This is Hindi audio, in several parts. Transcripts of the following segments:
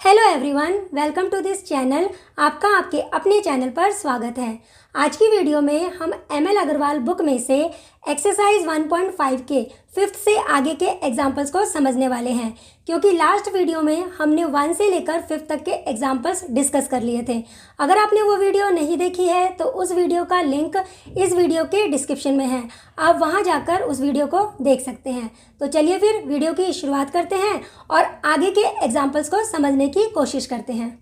Hello everyone, welcome to this channel. आपका आपके अपने चैनल पर स्वागत है। आज की वीडियो में हम एमएल अग्रवाल बुक में से एक्सरसाइज 1.5 के 5th से आगे के एग्जाम्पल्स को समझने वाले हैं, क्योंकि लास्ट वीडियो में हमने 1 से लेकर 5th तक के एग्जाम्पल्स डिस्कस कर लिए थे। अगर आपने वो वीडियो नहीं देखी है तो उस वीडियो का लिंक इस वीडियो के डिस्क्रिप्शन में है, आप वहाँ जाकर उस वीडियो को देख सकते हैं। तो चलिए फिर वीडियो की शुरुआत करते हैं और आगे के एग्जाम्पल्स को समझने की कोशिश करते हैं।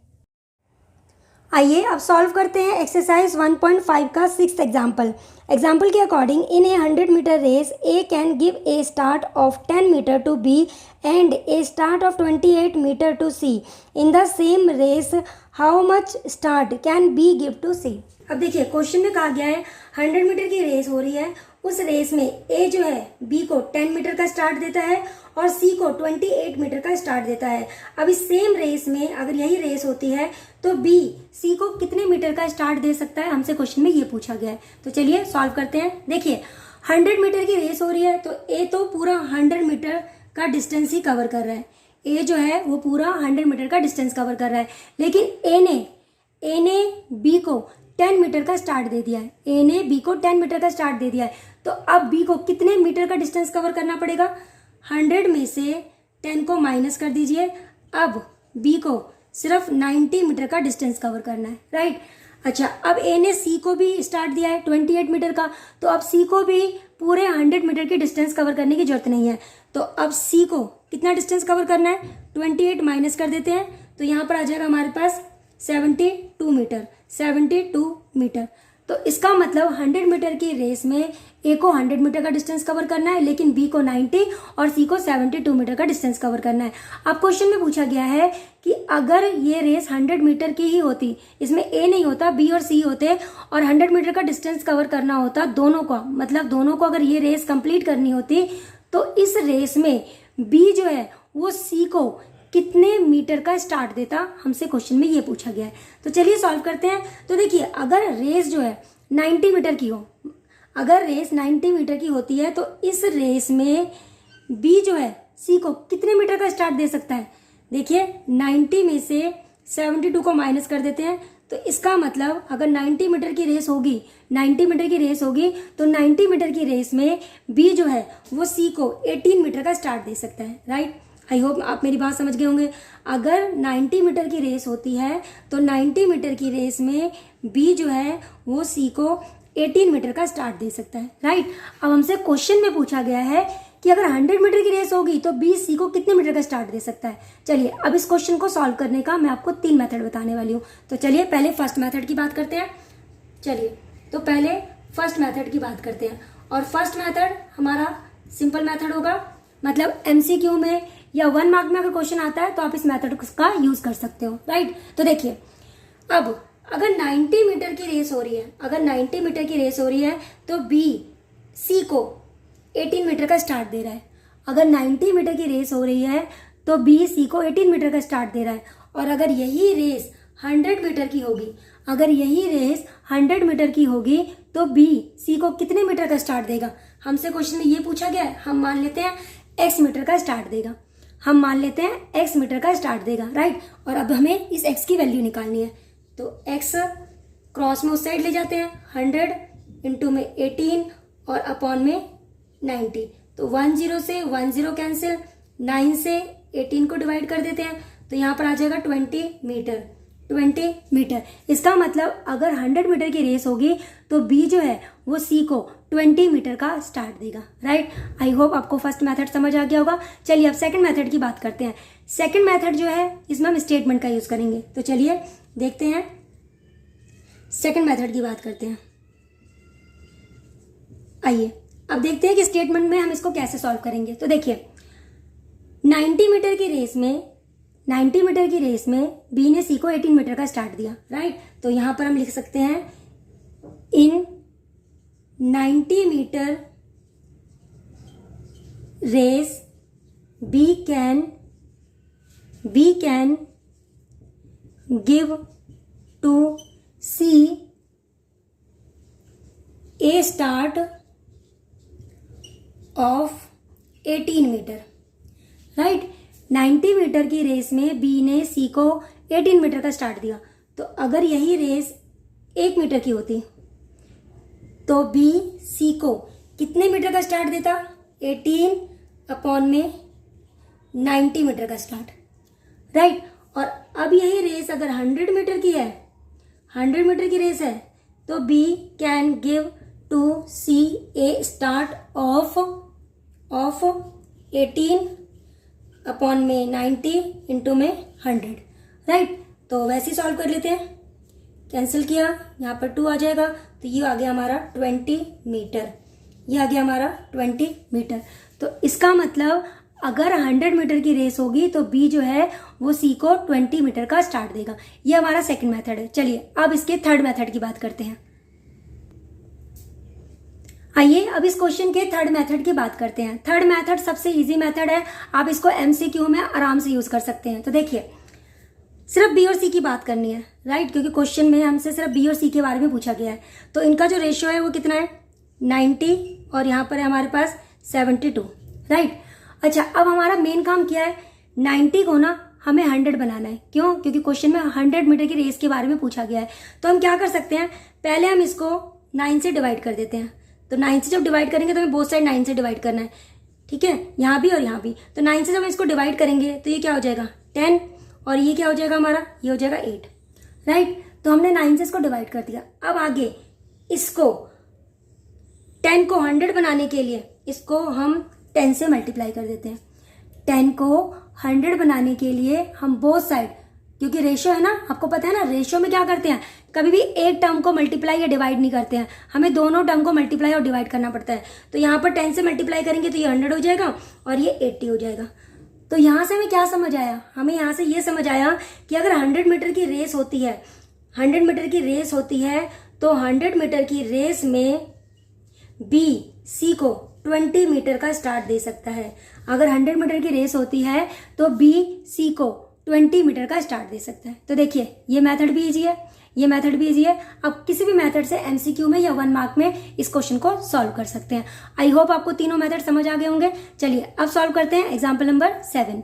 आइए अब सॉल्व करते हैं एक्सरसाइज 1.5 का 6th एग्जाम्पल। एग्जाम्पल के according, in a 100 metre race A can give a start of 10 metre to B and a start of 28 metre to C. In the same race how much start can B give to C. अब देखिए क्वेश्चन में कहा गया है 100 मीटर की रेस हो रही है। उस रेस में ए जो है बी को 10 मीटर का स्टार्ट देता है और सी को 28 मीटर का स्टार्ट देता है। अब इस सेम रेस में अगर यही रेस होती है तो बी सी को कितने मीटर का स्टार्ट दे सकता है, हमसे क्वेश्चन में ये पूछा गया है। तो चलिए सॉल्व करते हैं। देखिए 100 मीटर की रेस हो रही है तो ए तो पूरा 100 मीटर का डिस्टेंस ही कवर कर रहा है। ए जो है वो पूरा 100 मीटर का डिस्टेंस कवर कर रहा है, लेकिन ए ने बी को 10 मीटर का स्टार्ट दे दिया है। ए ने बी को 10 मीटर का स्टार्ट दे दिया है, तो अब बी को कितने मीटर का डिस्टेंस कवर करना पड़ेगा। 100 में से 10 को माइनस कर दीजिए। अब बी को सिर्फ 90 मीटर का डिस्टेंस कवर करना है, राइट। अच्छा, अब ए ने सी को भी स्टार्ट दिया है 28 मीटर का, तो अब सी को भी पूरे 100 मीटर की डिस्टेंस कवर करने की जरूरत नहीं है। तो अब सी को कितना डिस्टेंस कवर करना है, 28 माइनस कर देते हैं, तो यहाँ पर आ जाएगा हमारे पास 72 मीटर। तो इसका मतलब 100 मीटर की रेस में ए को 100 मीटर का डिस्टेंस कवर करना है, लेकिन बी को 90 और सी को 72 मीटर का डिस्टेंस कवर करना है। अब क्वेश्चन में पूछा गया है कि अगर ये रेस 100 मीटर की ही होती, इसमें ए नहीं होता, बी और सी होते और 100 मीटर का डिस्टेंस कवर करना होता दोनों को, मतलब दोनों को अगर ये रेस कंप्लीट करनी होती, तो इस रेस में बी जो है वो सी को कितने मीटर का स्टार्ट देता, हमसे क्वेश्चन में ये पूछा गया है। तो चलिए सॉल्व करते हैं। तो देखिए अगर रेस जो है 90 मीटर की हो, अगर रेस 90 मीटर की होती है तो इस रेस में बी जो है सी को कितने मीटर का स्टार्ट दे सकता है। देखिए 90 में से 72 को माइनस कर देते हैं, तो इसका मतलब अगर 90 मीटर की रेस होगी, 90 मीटर की रेस होगी तो 90 मीटर की रेस में बी जो है वो सी को 18 मीटर का स्टार्ट दे सकता है, राइट। आई होप आप मेरी बात समझ गए होंगे। अगर 90 मीटर की रेस होती है तो 90 मीटर की रेस में बी जो है वो सी को 18 मीटर का स्टार्ट दे सकता है, राइट। अब हमसे क्वेश्चन में पूछा गया है कि अगर 100 मीटर की रेस होगी तो बी सी को कितने मीटर का स्टार्ट दे सकता है। चलिए अब इस क्वेश्चन को सॉल्व करने का मैं आपको 3 मेथड बताने वाली हूँ। तो चलिए पहले फर्स्ट मेथड की बात करते हैं। चलिए तो पहले फर्स्ट मेथड की बात करते हैं, और फर्स्ट मेथड हमारा सिंपल मेथड होगा, मतलब MCQ में या 1 मार्क में अगर क्वेश्चन आता है तो आप इस मेथड का यूज कर सकते हो, राइट। तो देखिए अब अगर 90 मीटर की रेस हो रही है, अगर 90 मीटर की रेस हो रही है तो बी सी को 18 मीटर का स्टार्ट दे रहा है। अगर 90 मीटर की रेस हो रही है तो बी सी को 18 मीटर का स्टार्ट दे रहा है। और अगर यही रेस 100 मीटर की होगी, अगर यही रेस 100 मीटर की होगी तो बी सी को कितने मीटर का स्टार्ट देगा, हमसे क्वेश्चन में ये पूछा गया है। हम मान लेते हैं x मीटर का स्टार्ट देगा, हम मान लेते हैं x मीटर का स्टार्ट देगा, राइट। और अब हमें इस x की वैल्यू निकालनी है, तो x क्रॉस में उस साइड ले जाते हैं, 100 इंटू में 18 और अपॉन में 90, तो 10 से 10 कैंसिल, 9 से 18 को डिवाइड कर देते हैं, तो यहाँ पर आ जाएगा 20 मीटर। इसका मतलब अगर 100 मीटर की रेस होगी तो बी जो है वो सी को 20 मीटर का स्टार्ट देगा, राइट। आई होप आपको फर्स्ट मेथड समझ आ गया होगा। चलिए अब सेकंड मेथड की बात करते हैं। सेकंड मेथड जो है इसमें हम स्टेटमेंट का यूज करेंगे। तो चलिए देखते हैं, सेकंड मेथड की बात करते हैं। आइए अब देखते हैं कि स्टेटमेंट में हम इसको कैसे सॉल्व करेंगे। तो देखिए 90 मीटर की रेस में बी ने सी को 18 मीटर का स्टार्ट दिया, राइट। तो यहां पर हम लिख सकते हैं in 90 meter race B can give to C a start of 18 meter, right. 90 meter की रेस में बी ने सी को 18 मीटर का स्टार्ट दिया, तो अगर यही रेस 1 मीटर की होती तो बी सी को कितने मीटर का स्टार्ट देता? 18/90 मीटर का स्टार्ट, राइट। और अब यही रेस अगर 100 मीटर की है, 100 मीटर की रेस है, तो B can give to C a start of 18/90 into में 100, राइट। तो वैसे ही सॉल्व कर लेते हैं, कैंसिल किया, यहाँ पर 2 आ जाएगा, तो ये आ गया हमारा 20 मीटर, ये आ गया हमारा 20 मीटर। तो इसका मतलब अगर 100 मीटर की रेस होगी तो बी जो है वो सी को 20 मीटर का स्टार्ट देगा। ये हमारा सेकंड मेथड है। चलिए अब इसके थर्ड मेथड की बात करते हैं। आइए अब इस क्वेश्चन के थर्ड मेथड की बात करते हैं। थर्ड मेथड सबसे इजी मेथड है, आप इसको एमसीक्यू में आराम से यूज कर सकते हैं। तो देखिए, सिर्फ बी और सी की बात करनी है, राइट, क्योंकि क्वेश्चन में हमसे सिर्फ बी और सी के बारे में पूछा गया है। तो इनका जो रेशियो है वो कितना है? 90, और यहाँ पर है हमारे पास 72, राइट। अच्छा, अब हमारा मेन काम क्या है? 90 को ना हमें 100 बनाना है। क्यों? क्योंकि क्वेश्चन में 100 मीटर की रेस के बारे में पूछा गया है। तो हम क्या कर सकते हैं, पहले हम इसको 9 से डिवाइड कर देते हैं। तो 9 से जब डिवाइड करेंगे तो हमें बोथ साइड 9 से डिवाइड करना है, ठीक है, यहाँ भी और यहाँ भी। तो 9 से जब हम इसको डिवाइड करेंगे तो ये क्या हो जाएगा? 10, और ये क्या हो जाएगा हमारा? ये हो जाएगा 8, राइट। तो हमने 9 से इसको डिवाइड कर दिया। अब आगे इसको 10 को 100 बनाने के लिए इसको हम 10 से मल्टीप्लाई कर देते हैं। 10 को 100 बनाने के लिए हम बोथ साइड, क्योंकि रेशियो है ना, आपको पता है ना, रेशियो में क्या करते हैं, कभी भी एक टर्म को मल्टीप्लाई या डिवाइड नहीं करते हैं, हमें दोनों टर्म को मल्टीप्लाई और डिवाइड करना पड़ता है। तो यहाँ पर 10 से मल्टीप्लाई करेंगे तो ये 100 हो जाएगा और ये 80 हो जाएगा। तो यहाँ से हमें क्या समझ आया? हमें यहाँ से ये समझ आया कि अगर 100 मीटर की रेस होती है, 100 मीटर की रेस होती है, तो 100 मीटर की रेस में बी सी को 20 मीटर का स्टार्ट दे सकता है। अगर 100 मीटर की रेस होती है तो बी सी को 20 मीटर का स्टार्ट दे सकता है। तो देखिए, ये मेथड भी इजी है, ये मेथड भी इजी है। आप किसी भी मेथड से एमसीक्यू में या 1 मार्क में इस क्वेश्चन को सॉल्व कर सकते हैं। आई होप आपको तीनों मेथड समझ आ गए होंगे। चलिए अब सॉल्व करते हैं एग्जाम्पल नंबर 7।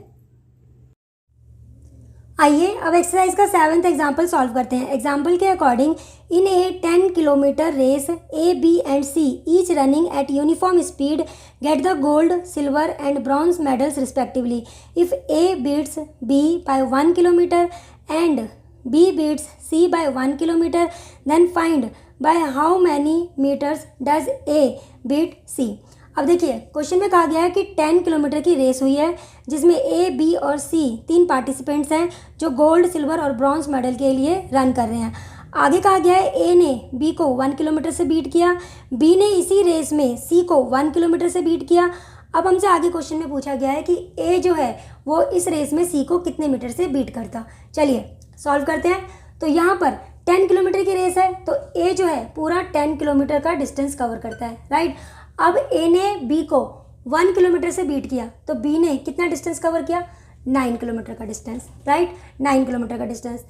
आइए अब एक्सरसाइज का 7th एग्जाम्पल सॉल्व करते हैं। एग्जाम्पल के according, in a 10 kilometre race A B and C each running at uniform speed get the gold, silver and bronze medals respectively. If A beats B by 1 kilometre and B beats C by 1 kilometre, then find by how many metres does A beat C. अब देखिए, क्वेश्चन में कहा गया है कि 10 किलोमीटर की रेस हुई है जिसमें ए, बी और सी 3 पार्टिसिपेंट्स हैं जो गोल्ड, सिल्वर और ब्रॉन्ज मेडल के लिए रन कर रहे हैं। आगे कहा गया है ए ने बी को 1 किलोमीटर से बीट किया, बी ने इसी रेस में सी को 1 किलोमीटर से बीट किया। अब हमसे आगे क्वेश्चन में पूछा गया है कि ए जो है वो इस रेस में सी को कितने मीटर से बीट करता। चलिए सॉल्व करते हैं। तो यहाँ पर 10 किलोमीटर की रेस है, तो ए जो है पूरा 10 किलोमीटर का डिस्टेंस कवर करता है, राइट। अब ए ने बी को 1 किलोमीटर से बीट किया, तो बी ने कितना डिस्टेंस कवर किया? 9 किलोमीटर का डिस्टेंस, राइट, 9 किलोमीटर का डिस्टेंस।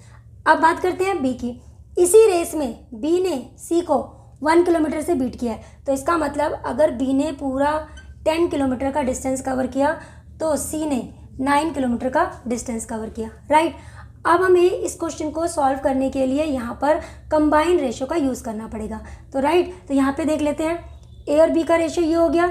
अब बात करते हैं बी की। इसी रेस में बी ने सी को 1 किलोमीटर से बीट किया है, तो इसका मतलब अगर बी ने पूरा 10 किलोमीटर का डिस्टेंस कवर किया तो सी ने 9 किलोमीटर का डिस्टेंस कवर किया, राइट। अब हमें इस क्वेश्चन को सॉल्व करने के लिए यहाँ पर कंबाइंड रेशियो का यूज़ करना पड़ेगा। तो राइट, तो यहाँ पे देख लेते हैं, ए और बी का रेशियो ये हो गया,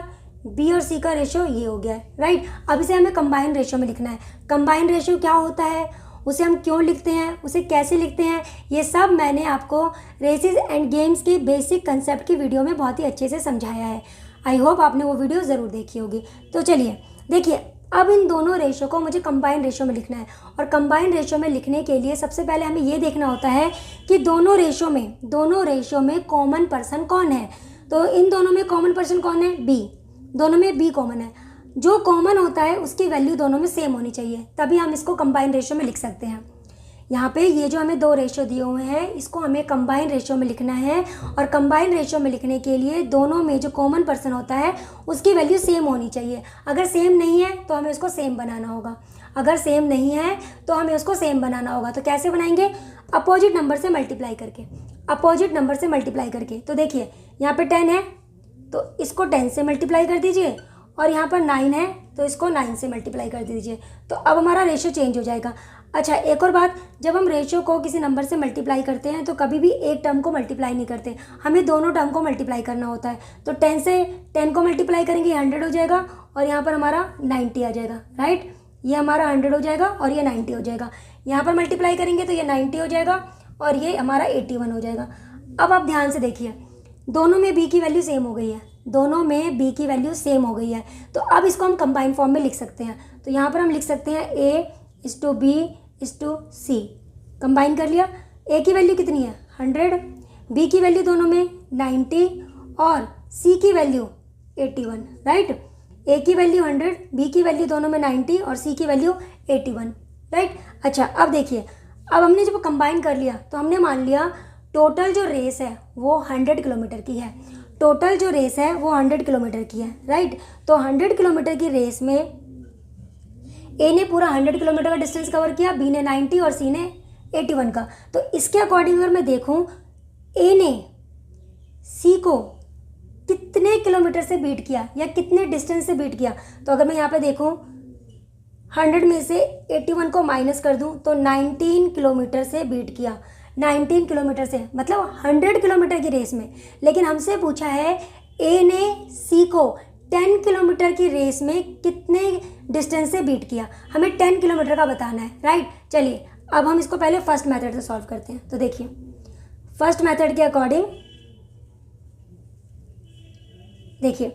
बी और सी का रेशियो ये हो गया है, राइट। अब इसे हमें कंबाइंड रेशियो में लिखना है। कंबाइंड रेशियो क्या होता है, उसे हम क्यों लिखते हैं, उसे कैसे लिखते हैं, ये सब मैंने आपको रेसेस एंड गेम्स के बेसिक कंसेप्ट की वीडियो में बहुत ही अच्छे से समझाया है। आई होप आपने वो वीडियो ज़रूर देखी होगी। तो चलिए देखिए, अब इन दोनों रेशियो को मुझे कंबाइंड रेशियो में लिखना है, और कंबाइंड रेशियो में लिखने के लिए सबसे पहले हमें ये देखना होता है कि दोनों रेशियो में कॉमन पर्सन कौन है। तो इन दोनों में कॉमन पर्सन कौन है? बी। दोनों में बी कॉमन है। जो कॉमन होता है उसकी वैल्यू दोनों में सेम होनी चाहिए, तभी हम इसको कंबाइंड रेशियो में लिख सकते हैं। यहाँ पे ये जो हमें 2 रेशियो दिए हुए हैं, इसको हमें कंबाइंड रेशियो में लिखना है, और कंबाइंड रेशियो में लिखने के लिए दोनों में जो कॉमन पर्सन होता है उसकी वैल्यू सेम होनी चाहिए। अगर सेम नहीं है तो हमें उसको सेम बनाना होगा, अगर सेम नहीं है तो हमें उसको सेम बनाना होगा। तो कैसे बनाएंगे? अपोजिट नंबर से मल्टीप्लाई करके, अपोजिट नंबर से मल्टीप्लाई करके। तो देखिए, यहाँ पे 10 है तो इसको 10 से मल्टीप्लाई कर दीजिए, और यहाँ पर 9 है तो इसको 9 से मल्टीप्लाई कर दीजिए। तो अब हमारा रेशियो चेंज हो जाएगा। अच्छा, एक और बात, जब हम रेशियो को किसी नंबर से मल्टीप्लाई करते हैं तो कभी भी एक टर्म को मल्टीप्लाई नहीं करते, हमें दोनों टर्म को मल्टीप्लाई करना होता है। तो 10 से 10 को मल्टीप्लाई करेंगे 100 हो जाएगा और यहाँ पर हमारा 90 आ जाएगा, राइट। ये हमारा 100 हो जाएगा और ये 90 हो जाएगा। यहाँ पर मल्टीप्लाई करेंगे तो ये 90 हो जाएगा और ये हमारा 81 हो जाएगा। अब आप ध्यान से देखिए, दोनों में b की वैल्यू सेम हो गई है, दोनों में b की वैल्यू सेम हो गई है। तो अब इसको हम कंबाइन फॉर्म में लिख सकते हैं। तो यहाँ पर हम लिख सकते हैं a/b/c। कंबाइन कर लिया। a की वैल्यू कितनी है 100, b की वैल्यू दोनों में 90 और c की वैल्यू 81, राइट। a की वैल्यू 100, b की वैल्यू दोनों में 90 और c की वैल्यू 81, राइट। अच्छा, अब देखिए, अब हमने जब कंबाइन कर लिया तो हमने मान लिया टोटल जो रेस है वो 100 किलोमीटर की है। टोटल जो रेस है वो 100 किलोमीटर की है, राइट। तो 100 किलोमीटर की रेस में ए ने पूरा 100 किलोमीटर का डिस्टेंस कवर किया, बी ने 90 और सी ने 81 का। तो इसके अकॉर्डिंग अगर मैं देखूं ए ने सी को कितने किलोमीटर से बीट किया या कितने डिस्टेंस से बीट किया, तो अगर मैं यहाँ पे देखूं 100 में से 81 को माइनस कर दूं तो 19 किलोमीटर से बीट किया। 19 किलोमीटर से मतलब 100 किलोमीटर की रेस में। लेकिन हमसे पूछा है ए ने सी को 10 किलोमीटर की रेस में कितने डिस्टेंस से बीट किया, हमें 10 किलोमीटर का बताना है, राइट। चलिए, अब हम इसको पहले फर्स्ट मेथड से सॉल्व करते हैं। तो देखिए, फर्स्ट मेथड के अकॉर्डिंग देखिए,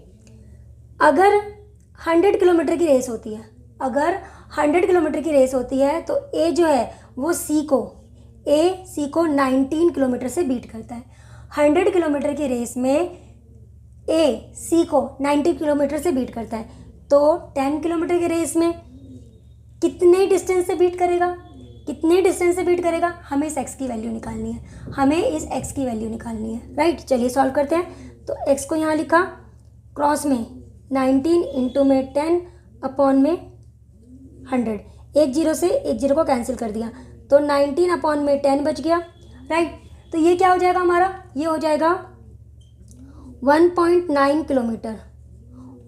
अगर 100 किलोमीटर की रेस होती है, अगर 100 किलोमीटर की रेस होती है तो ए जो है वो सी को 19 किलोमीटर से बीट करता है। 100 किलोमीटर की रेस में ए सी को 90 किलोमीटर से बीट करता है। तो 10 किलोमीटर की रेस में कितने डिस्टेंस से बीट करेगा, कितने डिस्टेंस से बीट करेगा, हमें इस एक्स की वैल्यू निकालनी है, हमें इस एक्स की वैल्यू निकालनी है, राइट। चलिए सॉल्व करते हैं। तो एक्स को यहाँ लिखा, क्रॉस में 19 इंटू में 10 अपॉन में 100, एक जीरो से एक जीरो को कैंसिल कर दिया तो 19 अपॉन में 10 बच गया, राइट। तो ये क्या हो जाएगा हमारा, ये हो जाएगा 1.9 किलोमीटर,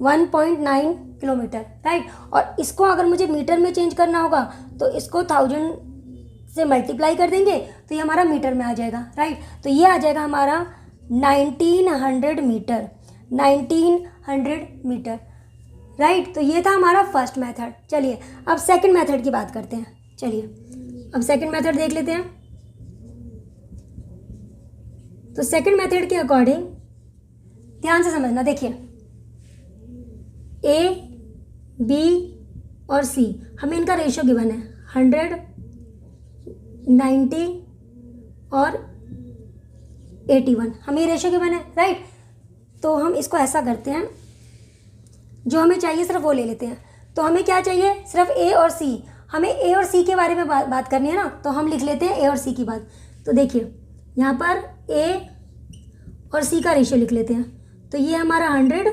1.9 किलोमीटर, राइट। और इसको अगर मुझे मीटर में चेंज करना होगा तो इसको 1000 से मल्टीप्लाई कर देंगे तो ये हमारा मीटर में आ जाएगा, राइट। तो ये आ जाएगा हमारा 1900 मीटर, 1900 मीटर, राइट। तो ये था हमारा फर्स्ट मेथड। चलिए अब सेकंड मेथड की बात करते हैं। चलिए अब सेकंड मेथड देख लेते हैं। तो सेकंड मेथड के अकॉर्डिंग ध्यान से समझना, देखिए ए बी और सी, हमें इनका रेशियो गिवन है 100, 90 और 81, हमें रेशियो गिवन है, राइट। तो हम इसको ऐसा करते हैं, जो हमें चाहिए सिर्फ वो ले लेते हैं। तो हमें क्या चाहिए, सिर्फ ए और सी, हमें ए और सी के बारे में बात करनी है ना, तो हम लिख लेते हैं ए और सी की बात। तो देखिए यहाँ पर ए और सी का रेशियो लिख लेते हैं। तो ये हमारा 100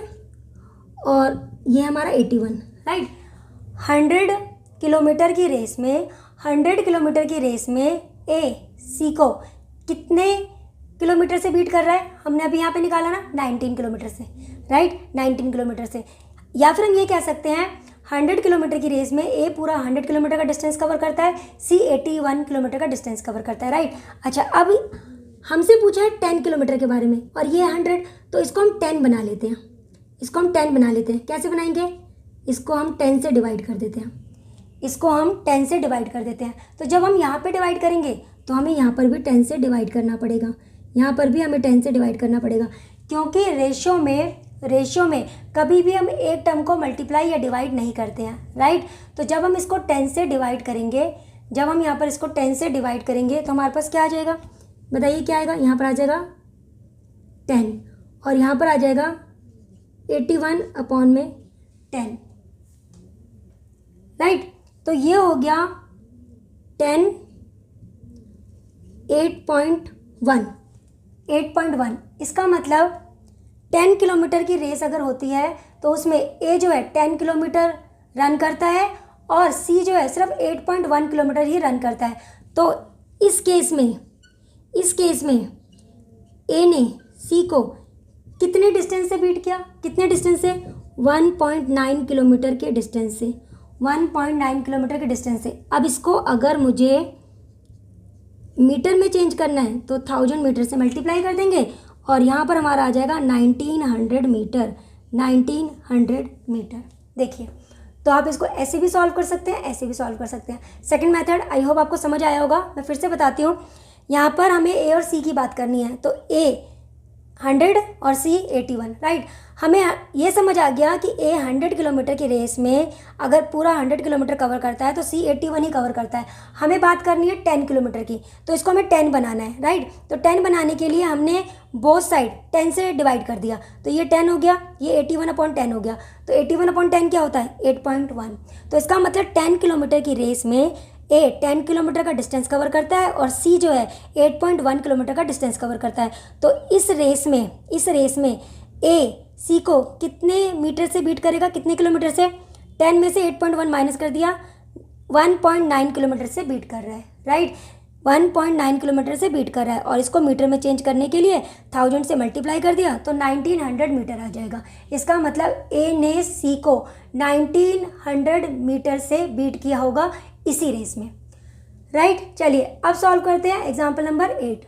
और ये हमारा 81, राइट। 100 किलोमीटर की रेस में, 100 किलोमीटर की रेस में ए सी को कितने किलोमीटर से बीट कर रहा है, हमने अभी यहाँ पे निकाला ना 19 किलोमीटर से, राइट, 19 किलोमीटर से। या फिर हम ये कह सकते हैं 100 किलोमीटर की रेस में ए पूरा 100 किलोमीटर का डिस्टेंस कवर करता है, सी 81 किलोमीटर का डिस्टेंस कवर करता है, राइट। अच्छा, अब हमसे पूछा है 10 किलोमीटर के बारे में और ये 100, तो इसको हम 10 बना लेते हैं, इसको हम 10 बना लेते हैं। कैसे बनाएंगे, इसको हम 10 से डिवाइड कर देते हैं, इसको हम 10 से डिवाइड कर देते हैं। तो जब हम यहाँ पे डिवाइड करेंगे तो हमें यहाँ पर भी 10 से डिवाइड करना पड़ेगा, यहाँ पर भी हमें 10 से डिवाइड करना पड़ेगा, क्योंकि रेशियो में कभी भी हम एक टर्म को मल्टीप्लाई या डिवाइड नहीं करते हैं, राइट। तो जब हम इसको 10 से डिवाइड करेंगे, जब हम यहाँ पर इसको 10 से डिवाइड करेंगे तो हमारे पास क्या आ जाएगा, बताइए क्या आएगा। यहाँ पर आ जाएगा 10 और यहाँ पर आ जाएगा 81 अपॉन में 10, राइट। तो ये हो गया 10 8.1। इसका मतलब 10 किलोमीटर की रेस अगर होती है तो उसमें ए जो है 10 किलोमीटर रन करता है और सी जो है सिर्फ 8.1 किलोमीटर ही रन करता है। तो इस केस में ए ने सी को कितने डिस्टेंस से बीट किया, कितने डिस्टेंस से, 1.9 किलोमीटर के डिस्टेंस से, 1.9 किलोमीटर के डिस्टेंस से। अब इसको अगर मुझे मीटर में चेंज करना है तो 1000 मीटर से मल्टीप्लाई कर देंगे और यहाँ पर हमारा आ जाएगा 1900 मीटर, 1900 मीटर। देखिए, तो आप इसको ऐसे भी सॉल्व कर सकते हैं, ऐसे भी सॉल्व कर सकते हैं। सेकंड मेथड आई होप आपको समझ आया होगा। मैं फिर से बताती हूँ। यहाँ पर हमें ए और सी की बात करनी है, तो ए 100 और सी 81, राइट। हमें ये समझ आ गया कि ए 100 किलोमीटर की रेस में अगर पूरा 100 किलोमीटर कवर करता है तो सी 81 ही कवर करता है। हमें बात करनी है 10 किलोमीटर की, तो इसको हमें 10 बनाना है, राइट। तो 10 बनाने के लिए हमने बोथ साइड 10 से डिवाइड कर दिया, तो ये 10 हो गया, ये 81/10 हो गया। तो 81/10 क्या होता है? 8.1। तो इसका मतलब 10 किलोमीटर की रेस में ए 10 किलोमीटर का डिस्टेंस कवर करता है और सी जो है 8.1 किलोमीटर का डिस्टेंस कवर करता है। तो इस रेस में ए सी को कितने मीटर से बीट करेगा, कितने किलोमीटर से? 10 में से 8.1 माइनस कर दिया, 1.9 किलोमीटर से बीट कर रहा है, राइट। 1.9 किलोमीटर से बीट कर रहा है और इसको मीटर में चेंज करने के लिए 1000 से मल्टीप्लाई कर दिया तो 1900 मीटर आ जाएगा। इसका मतलब ए ने सी को 1900 मीटर से बीट किया होगा इसी रेस में, राइट। चलिए अब सॉल्व करते हैं एग्जाम्पल नंबर 8।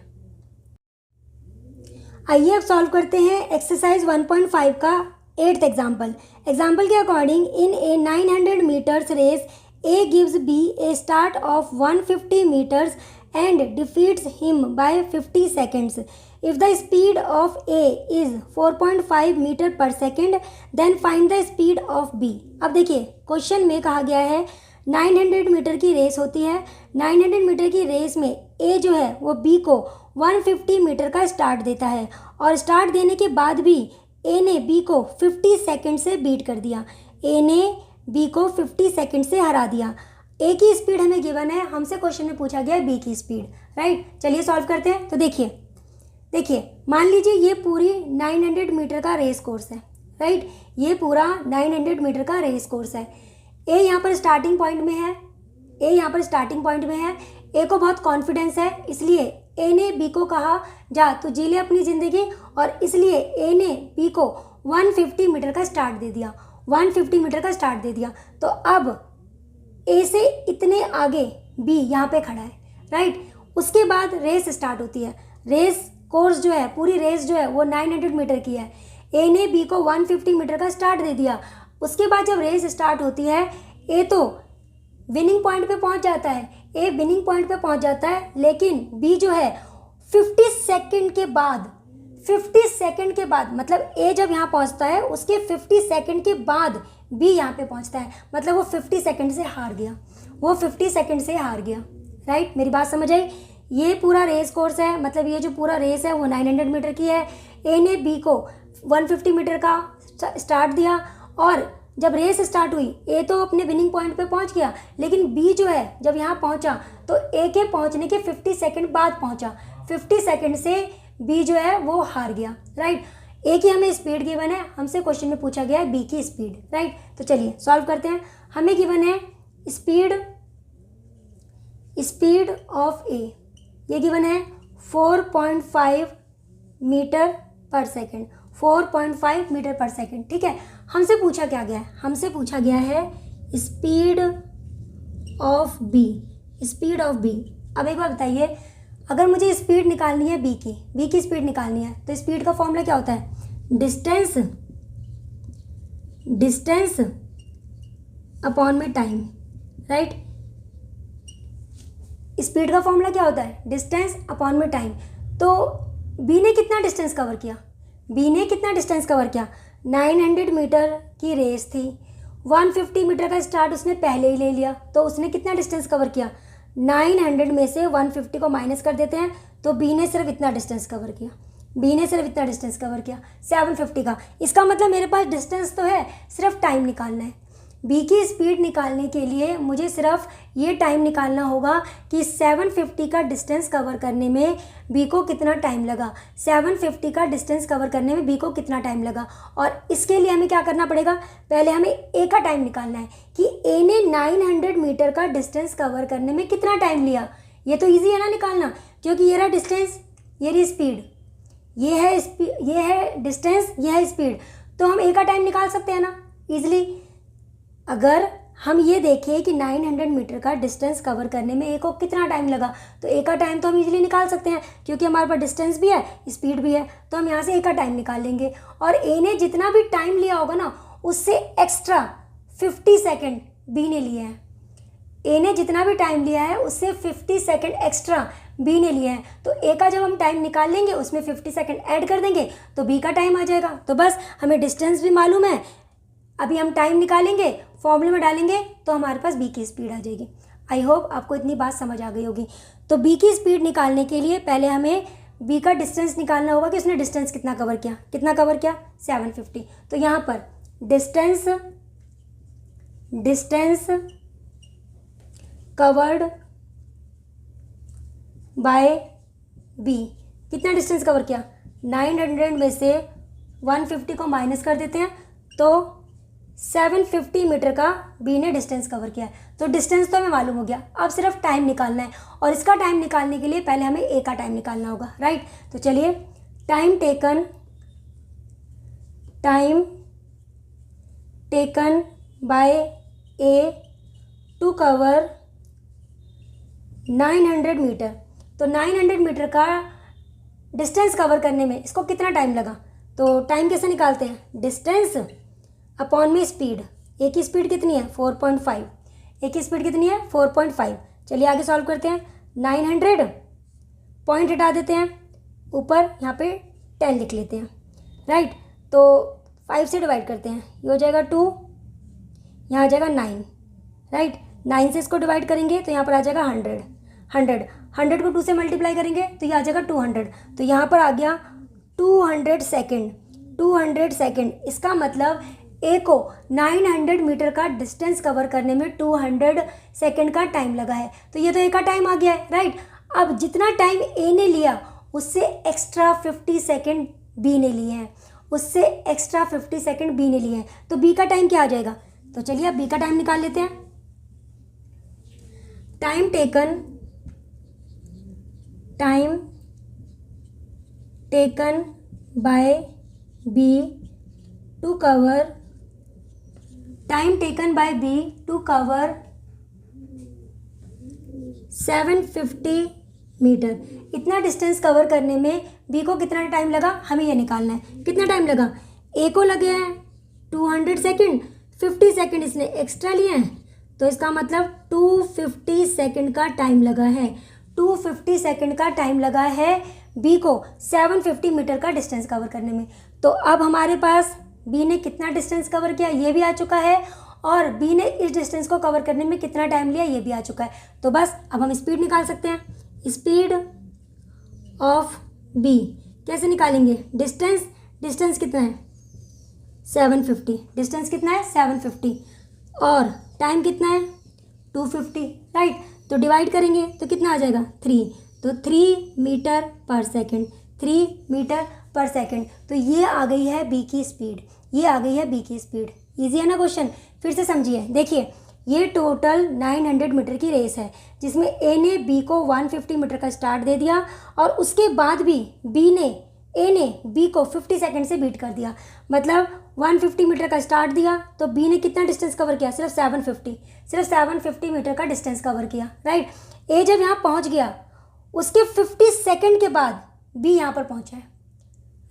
आइए अब सॉल्व करते हैं एक्सरसाइज 1.5 का 8th एग्जाम्पल। एग्जाम्पल के according in a 900 meters race A gives B a start of 150 meters and defeats him by 50 seconds. If the speed of A is 4.5 metre पर second, then find the speed of B. अब देखिए, क्वेश्चन में कहा गया है 900 मीटर की रेस होती है। 900 मीटर की रेस में A जो है वो B को 150 मीटर का स्टार्ट देता है और स्टार्ट देने के बाद भी A ने B को 50 सेकेंड से बीट कर दिया। A ने B को 50 सेकेंड से हरा दिया। ए की स्पीड हमें गिवन है, हमसे क्वेश्चन में पूछा गया बी की स्पीड, राइट। चलिए सॉल्व करते हैं। तो देखिए मान लीजिए ये पूरी 900 मीटर का रेस कोर्स है, राइट। ये पूरा 900 मीटर का रेस कोर्स है। ए यहाँ पर स्टार्टिंग पॉइंट में है। ए को बहुत कॉन्फिडेंस है, इसलिए ए ने बी को कहा जा तू जी ले अपनी ज़िंदगी, और इसलिए ए ने बी को 150 मीटर का स्टार्ट दे दिया, 150 मीटर का स्टार्ट दे दिया। तो अब ए से इतने आगे बी यहाँ पे खड़ा है, राइट। उसके बाद रेस स्टार्ट होती है। रेस कोर्स जो है, पूरी रेस जो है वो 900 मीटर की है। ए ने बी को 150 मीटर का स्टार्ट दे दिया। उसके बाद जब रेस स्टार्ट होती है, ए तो विनिंग पॉइंट पे पहुंच जाता है, लेकिन बी जो है 50 सेकंड के बाद मतलब ए जब यहाँ पहुँचता है उसके 50 सेकंड के बाद बी यहाँ पे पहुँचता है, मतलब वो 50 सेकंड से हार गया, राइट। मेरी बात समझ आई? ये पूरा रेस कोर्स है, मतलब ये जो पूरा रेस है वो 900 मीटर की है। ए ने बी को 150 मीटर का स्टार्ट दिया और जब रेस स्टार्ट हुई ए तो अपने विनिंग पॉइंट पे पहुंच गया, लेकिन बी जो है जब यहाँ पहुंचा तो ए के पहुंचने के 50 सेकंड बाद पहुंचा। 50 सेकंड से बी जो है वो हार गया, राइट। ए की हमें स्पीड गिवन है, हमसे क्वेश्चन में पूछा गया है बी की स्पीड, राइट। तो चलिए सॉल्व करते हैं। हमें गिवन है स्पीड ऑफ ए, ये गिवन है 4.5 मीटर पर सेकेंड, 4.5 मीटर पर सेकेंड, ठीक है। हमसे पूछा क्या गया है? हमसे पूछा गया है स्पीड ऑफ बी। अब एक बार बताइए, अगर मुझे स्पीड निकालनी है बी की स्पीड निकालनी है तो स्पीड का फॉर्मूला क्या होता है? डिस्टेंस अपॉन में टाइम, राइट। स्पीड का फॉर्मूला क्या होता है? डिस्टेंस अपॉन में टाइम। तो बी ने कितना डिस्टेंस कवर किया? 900 मीटर की रेस थी, 150 मीटर का स्टार्ट उसने पहले ही ले लिया, तो उसने कितना डिस्टेंस कवर किया? 900 में से 150 को माइनस कर देते हैं तो बी ने सिर्फ इतना डिस्टेंस कवर किया, 750 का। इसका मतलब मेरे पास डिस्टेंस तो है, सिर्फ टाइम निकालना है। बी की स्पीड निकालने के लिए मुझे सिर्फ ये टाइम निकालना होगा कि 750 का डिस्टेंस कवर करने में बी को कितना टाइम लगा, 750 का डिस्टेंस कवर करने में बी को कितना टाइम लगा। और इसके लिए हमें क्या करना पड़ेगा? पहले हमें ए का टाइम निकालना है कि ए ने 900 मीटर का डिस्टेंस कवर करने में कितना टाइम लिया। ये तो ईजी है ना निकालना, क्योंकि ये रहा डिस्टेंस, ये रही स्पीड, ये है डिस्टेंस, ये है स्पीड। तो हम ए का टाइम निकाल सकते हैं ना ईजिली। अगर हम ये देखें कि 900 मीटर का डिस्टेंस कवर करने में ए को कितना टाइम लगा, तो ए का टाइम तो हम इजीली निकाल सकते हैं क्योंकि हमारे पास डिस्टेंस भी है, स्पीड भी है, तो हम यहाँ से ए का टाइम निकाल लेंगे। और ए ने जितना भी टाइम लिया होगा ना उससे एक्स्ट्रा 50 सेकेंड बी ने लिए हैं। ए ने जितना भी टाइम लिया है उससे 50 सेकेंड एक्स्ट्रा बी ने लिए हैं। तो ए का जब हम टाइम निकाल लेंगे उसमें 50 सेकेंड ऐड कर देंगे तो बी का टाइम आ जाएगा। तो बस हमें डिस्टेंस भी मालूम है, अभी हम टाइम निकालेंगे, फॉर्मूले में डालेंगे तो हमारे पास बी की स्पीड आ जाएगी। आई होप आपको इतनी बात समझ आ गई होगी। तो बी की स्पीड निकालने के लिए पहले हमें बी का डिस्टेंस निकालना होगा कि उसने डिस्टेंस कितना कवर किया। कितना कवर किया? 750। तो यहाँ पर डिस्टेंस कवर्ड बाय बी, कितना डिस्टेंस कवर किया? 900 में से 150 को माइनस कर देते हैं तो 750 मीटर का बी ने डिस्टेंस कवर किया है। तो डिस्टेंस तो हमें मालूम हो गया, अब सिर्फ टाइम निकालना है। और इसका टाइम निकालने के लिए पहले हमें ए का टाइम निकालना होगा, राइट। तो चलिए, time taken by A to cover 900 meter. तो 900 मीटर का डिस्टेंस कवर करने में इसको कितना टाइम लगा? तो टाइम कैसे निकालते हैं? डिस्टेंस अपॉन में स्पीड। ए की स्पीड कितनी है? 4.5। ए की स्पीड कितनी है? 4.5। चलिए आगे सॉल्व करते हैं। 900 पॉइंट हटा देते हैं, ऊपर यहाँ पे 10 लिख लेते हैं, राइट। तो 5 से डिवाइड करते हैं, ये हो जाएगा 2, यहाँ आ जाएगा 9, राइट। 9 से इसको डिवाइड करेंगे तो यहाँ पर आ जाएगा 100 को 2 से मल्टीप्लाई करेंगे तो ये आ जाएगा 200। तो यहाँ पर आ गया 200 सेकेंड। इसका मतलब ए को 900 मीटर का डिस्टेंस कवर करने में 200 सेकेंड का टाइम लगा है। तो ये तो ए का टाइम आ गया है, राइट। अब जितना टाइम ए ने लिया उससे एक्स्ट्रा 50 सेकेंड बी ने लिए हैं, तो बी का टाइम क्या आ जाएगा? तो चलिए अब बी का टाइम निकाल लेते हैं। Time taken by B to cover 750 meter. इतना डिस्टेंस कवर करने में बी को कितना टाइम लगा, हमें ये निकालना है। कितना टाइम लगा? ए को लगे हैं 200 सेकेंड, 50 सेकेंड इसने एक्स्ट्रा लिए हैं, तो इसका मतलब 250 सेकेंड का टाइम लगा है। 250 सेकेंड का टाइम लगा है बी को 750 मीटर का डिस्टेंस कवर करने में। तो अब हमारे पास बी ने कितना डिस्टेंस कवर किया ये भी आ चुका है, और बी ने इस डिस्टेंस को कवर करने में कितना टाइम लिया ये भी आ चुका है। तो बस अब हम स्पीड निकाल सकते हैं। स्पीड ऑफ बी कैसे निकालेंगे? डिस्टेंस कितना है? 750। डिस्टेंस कितना है? 750। और टाइम कितना है? 250, राइट। तो डिवाइड करेंगे तो कितना आ जाएगा? 3। तो 3 मीटर पर सेकेंड। तो ये आ गई है बी की स्पीड। ईजी है ना क्वेश्चन? फिर से समझिए, देखिए ये टोटल 900 मीटर की रेस है जिसमें ए ने बी को 150 मीटर का स्टार्ट दे दिया, और उसके बाद भी ए ने बी को 50 सेकंड से बीट कर दिया। मतलब 150 मीटर का स्टार्ट दिया तो बी ने कितना डिस्टेंस कवर किया? सिर्फ 750 मीटर का डिस्टेंस कवर किया, राइट। ए जब यहाँ पहुँच गया उसके 50 सेकंड के बाद बी यहाँ पर पहुँचा है,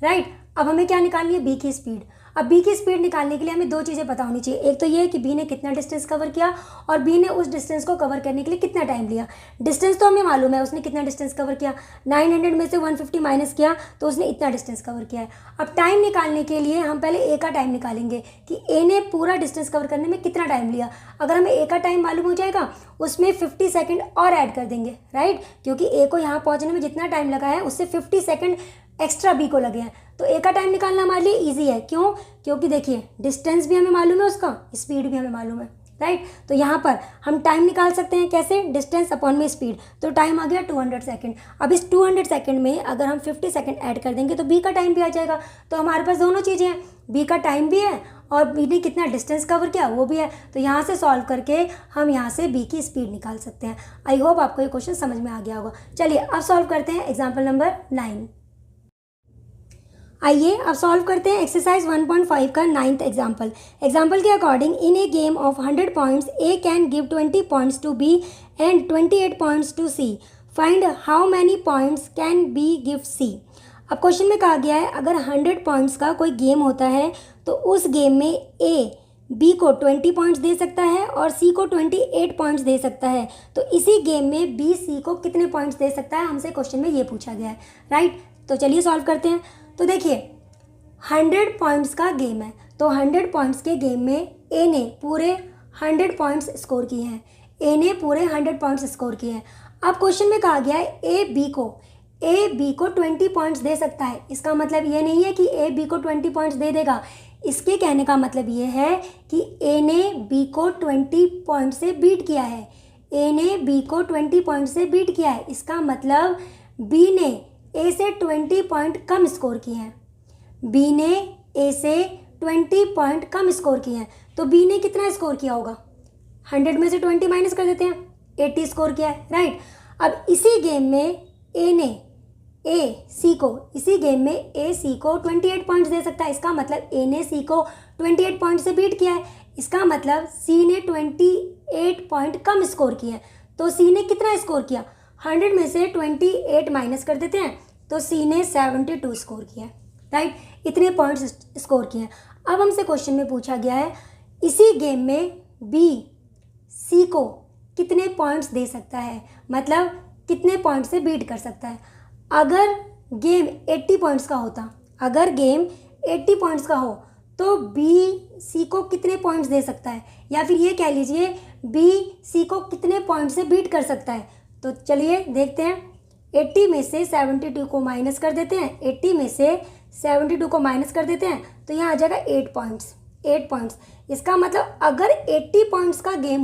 राइट। अब हमें क्या निकालनी है? बी की स्पीड। अब बी की स्पीड निकालने के लिए हमें दो चीज़ें पता होनी चाहिए। एक तो ये कि बी ने कितना डिस्टेंस कवर किया और बी ने उस डिस्टेंस को कवर करने के लिए कितना टाइम लिया। डिस्टेंस तो हमें मालूम है, उसने कितना डिस्टेंस कवर किया, 900 में से 150 माइनस किया तो उसने इतना डिस्टेंस कवर किया है। अब टाइम निकालने के लिए हम पहले ए का टाइम निकालेंगे कि ए ने पूरा डिस्टेंस कवर करने में कितना टाइम लिया। अगर हमें ए का टाइम मालूम हो जाएगा उसमें 50 सेकेंड और ऐड कर देंगे, राइट, क्योंकि ए को यहाँ पहुँचने में जितना टाइम लगा है उससे 50 सेकेंड एक्स्ट्रा बी को लगे हैं। तो ए का टाइम निकालना हमारे लिए इजी है। क्यों? क्योंकि देखिए डिस्टेंस भी हमें मालूम है, उसका स्पीड भी हमें मालूम है, राइट। तो यहाँ पर हम टाइम निकाल सकते हैं कैसे? डिस्टेंस अपॉन में स्पीड। तो टाइम आ गया 200 सेकेंड। अब इस 200 सेकेंड में अगर हम 50 सेकेंड ऐड कर देंगे तो बी का टाइम भी आ जाएगा। तो हमारे पास दोनों चीज़ें हैं, बी का टाइम भी है और बी ने कितना डिस्टेंस कवर किया वो भी है। तो यहाँ से सॉल्व करके हम यहाँ से बी की स्पीड निकाल सकते हैं। आई होप आपको ये क्वेश्चन समझ में आ गया होगा। चलिए अब सॉल्व करते हैं एग्जाम्पल नंबर 9। आइए अब सॉल्व करते हैं एक्सरसाइज 1.5 का 9th एग्जाम्पल। एग्जाम्पल के according in a game of 100 points A can give 20 points to B and 28 points to C. Find how many points can B give C. अब क्वेश्चन में कहा गया है अगर 100 पॉइंट्स का कोई गेम होता है तो उस गेम में ए बी को 20 पॉइंट्स दे सकता है और सी को 28 पॉइंट्स दे सकता है। तो इसी गेम में बी सी को कितने पॉइंट्स दे सकता है, हमसे क्वेश्चन में ये पूछा गया है, राइट। तो चलिए सॉल्व करते हैं। तो देखिए 100 पॉइंट्स का गेम है, तो 100 पॉइंट्स के गेम में ए ने पूरे 100 पॉइंट्स स्कोर किए हैं। ए ने पूरे 100 पॉइंट्स स्कोर किए हैं। अब क्वेश्चन में कहा गया है ए बी को 20 पॉइंट्स दे सकता है। इसका मतलब ये नहीं है कि ए बी को 20 पॉइंट्स दे देगा। इसके कहने का मतलब ये है कि ए ने बी को 20 पॉइंट से बीट किया है। ए ने बी को 20 पॉइंट से बीट किया है। इसका मतलब बी ने ए से 20 पॉइंट कम स्कोर किए हैं। बी ने ए से 20 पॉइंट कम स्कोर किए हैं। तो बी ने कितना स्कोर किया होगा, 100 में से 20 माइनस कर देते हैं, 80 स्कोर किया है, राइट। अब इसी गेम में ए सी को 28 पॉइंट्स दे सकता है। इसका मतलब ए ने सी को 28 पॉइंट से बीट किया है। इसका मतलब सी ने 28 पॉइंट कम स्कोर किए हैं। तो सी ने कितना स्कोर किया, 100 में से 28 माइनस कर देते हैं, तो सी ने 72 स्कोर किया है, राइट। इतने पॉइंट्स स्कोर किए हैं। अब हमसे क्वेश्चन में पूछा गया है इसी गेम में बी सी को कितने पॉइंट्स दे सकता है, मतलब कितने पॉइंट से बीट कर सकता है। अगर गेम 80 पॉइंट्स का हो तो बी सी को कितने पॉइंट्स दे सकता है, या फिर ये कह लीजिए बी सी को कितने पॉइंट से बीट कर सकता है। तो चलिए देखते हैं। 80 में से 72 को माइनस कर देते हैं, 80 में से 72 को माइनस कर देते हैं, तो यहाँ आ जाएगा 8 पॉइंट्स। इसका मतलब अगर 80 पॉइंट्स का गेम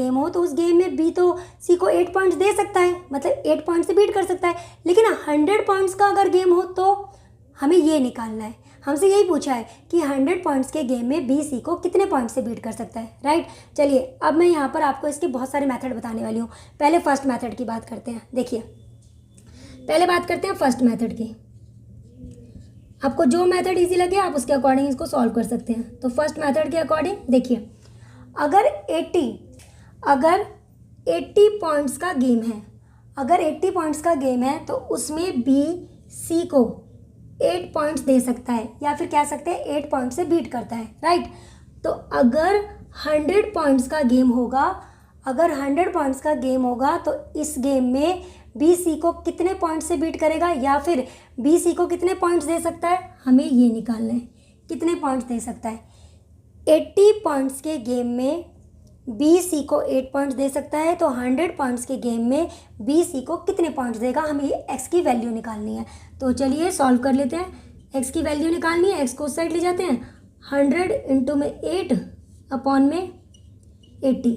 हो तो उस गेम में बी तो सी को 8 पॉइंट्स दे सकता है, मतलब 8 पॉइंट से बीट कर सकता है। लेकिन 100 पॉइंट्स का अगर गेम हो तो हमें ये निकालना है। हमसे यही पूछा है कि 100 पॉइंट्स के गेम में बी सी को कितने पॉइंट से बीट कर सकता है, राइट। चलिए अब मैं यहाँ पर आपको इसके बहुत सारे मेथड बताने वाली हूँ। पहले फर्स्ट मेथड की बात करते हैं। देखिए पहले बात करते हैं फर्स्ट मेथड की। आपको जो मेथड इजी लगे आप उसके अकॉर्डिंग इसको सॉल्व कर सकते हैं। तो फर्स्ट मेथड के अकॉर्डिंग देखिए, अगर 80 पॉइंट्स का गेम है तो उसमें बी सी को 8 पॉइंट्स दे सकता है, या फिर कह सकते हैं 8 पॉइंट से बीट करता है, राइट। तो अगर 100 पॉइंट्स का गेम होगा तो इस गेम में बी सी को कितने पॉइंट से बीट करेगा, या फिर बी सी को कितने पॉइंट्स दे सकता है, हमें ये निकालना है कितने पॉइंट्स दे सकता है। 80 पॉइंट्स के गेम में बी सी को 8 पॉइंट्स दे सकता है, तो 100 पॉइंट्स के गेम में बी सी को कितने पॉइंट्स देगा, हमें ये एक्स की वैल्यू निकालनी है। तो चलिए सॉल्व कर लेते हैं। एक्स की वैल्यू निकालनी है, एक्स को उस साइड ले जाते हैं। 100 इंटू में 8 अपॉन में 80,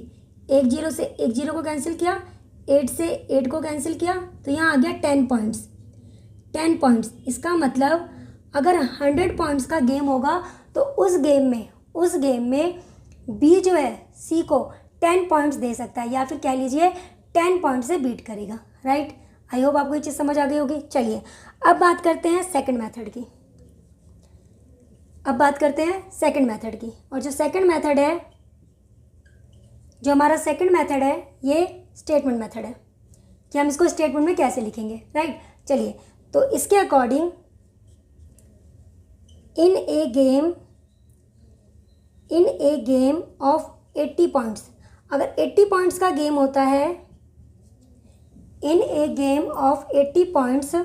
1 0 से 1 0 को कैंसिल किया, 8 से 8 को कैंसिल किया, तो यहाँ आ गया 10 पॉइंट्स। इसका मतलब अगर 100 पॉइंट्स का गेम होगा तो उस गेम में बी जो है सी को 10 पॉइंट्स दे सकता है, या फिर कह लीजिए 10 पॉइंट से बीट करेगा, राइट। आई होप आपको ये चीज़ समझ आ गई होगी। चलिए अब बात करते हैं सेकंड मेथड की। और जो हमारा सेकंड मेथड है ये स्टेटमेंट मेथड है कि हम इसको स्टेटमेंट में कैसे लिखेंगे, राइट। चलिए तो इसके according in a game of 80 points, अगर 80 पॉइंट्स का गेम होता है, in a game of 80 points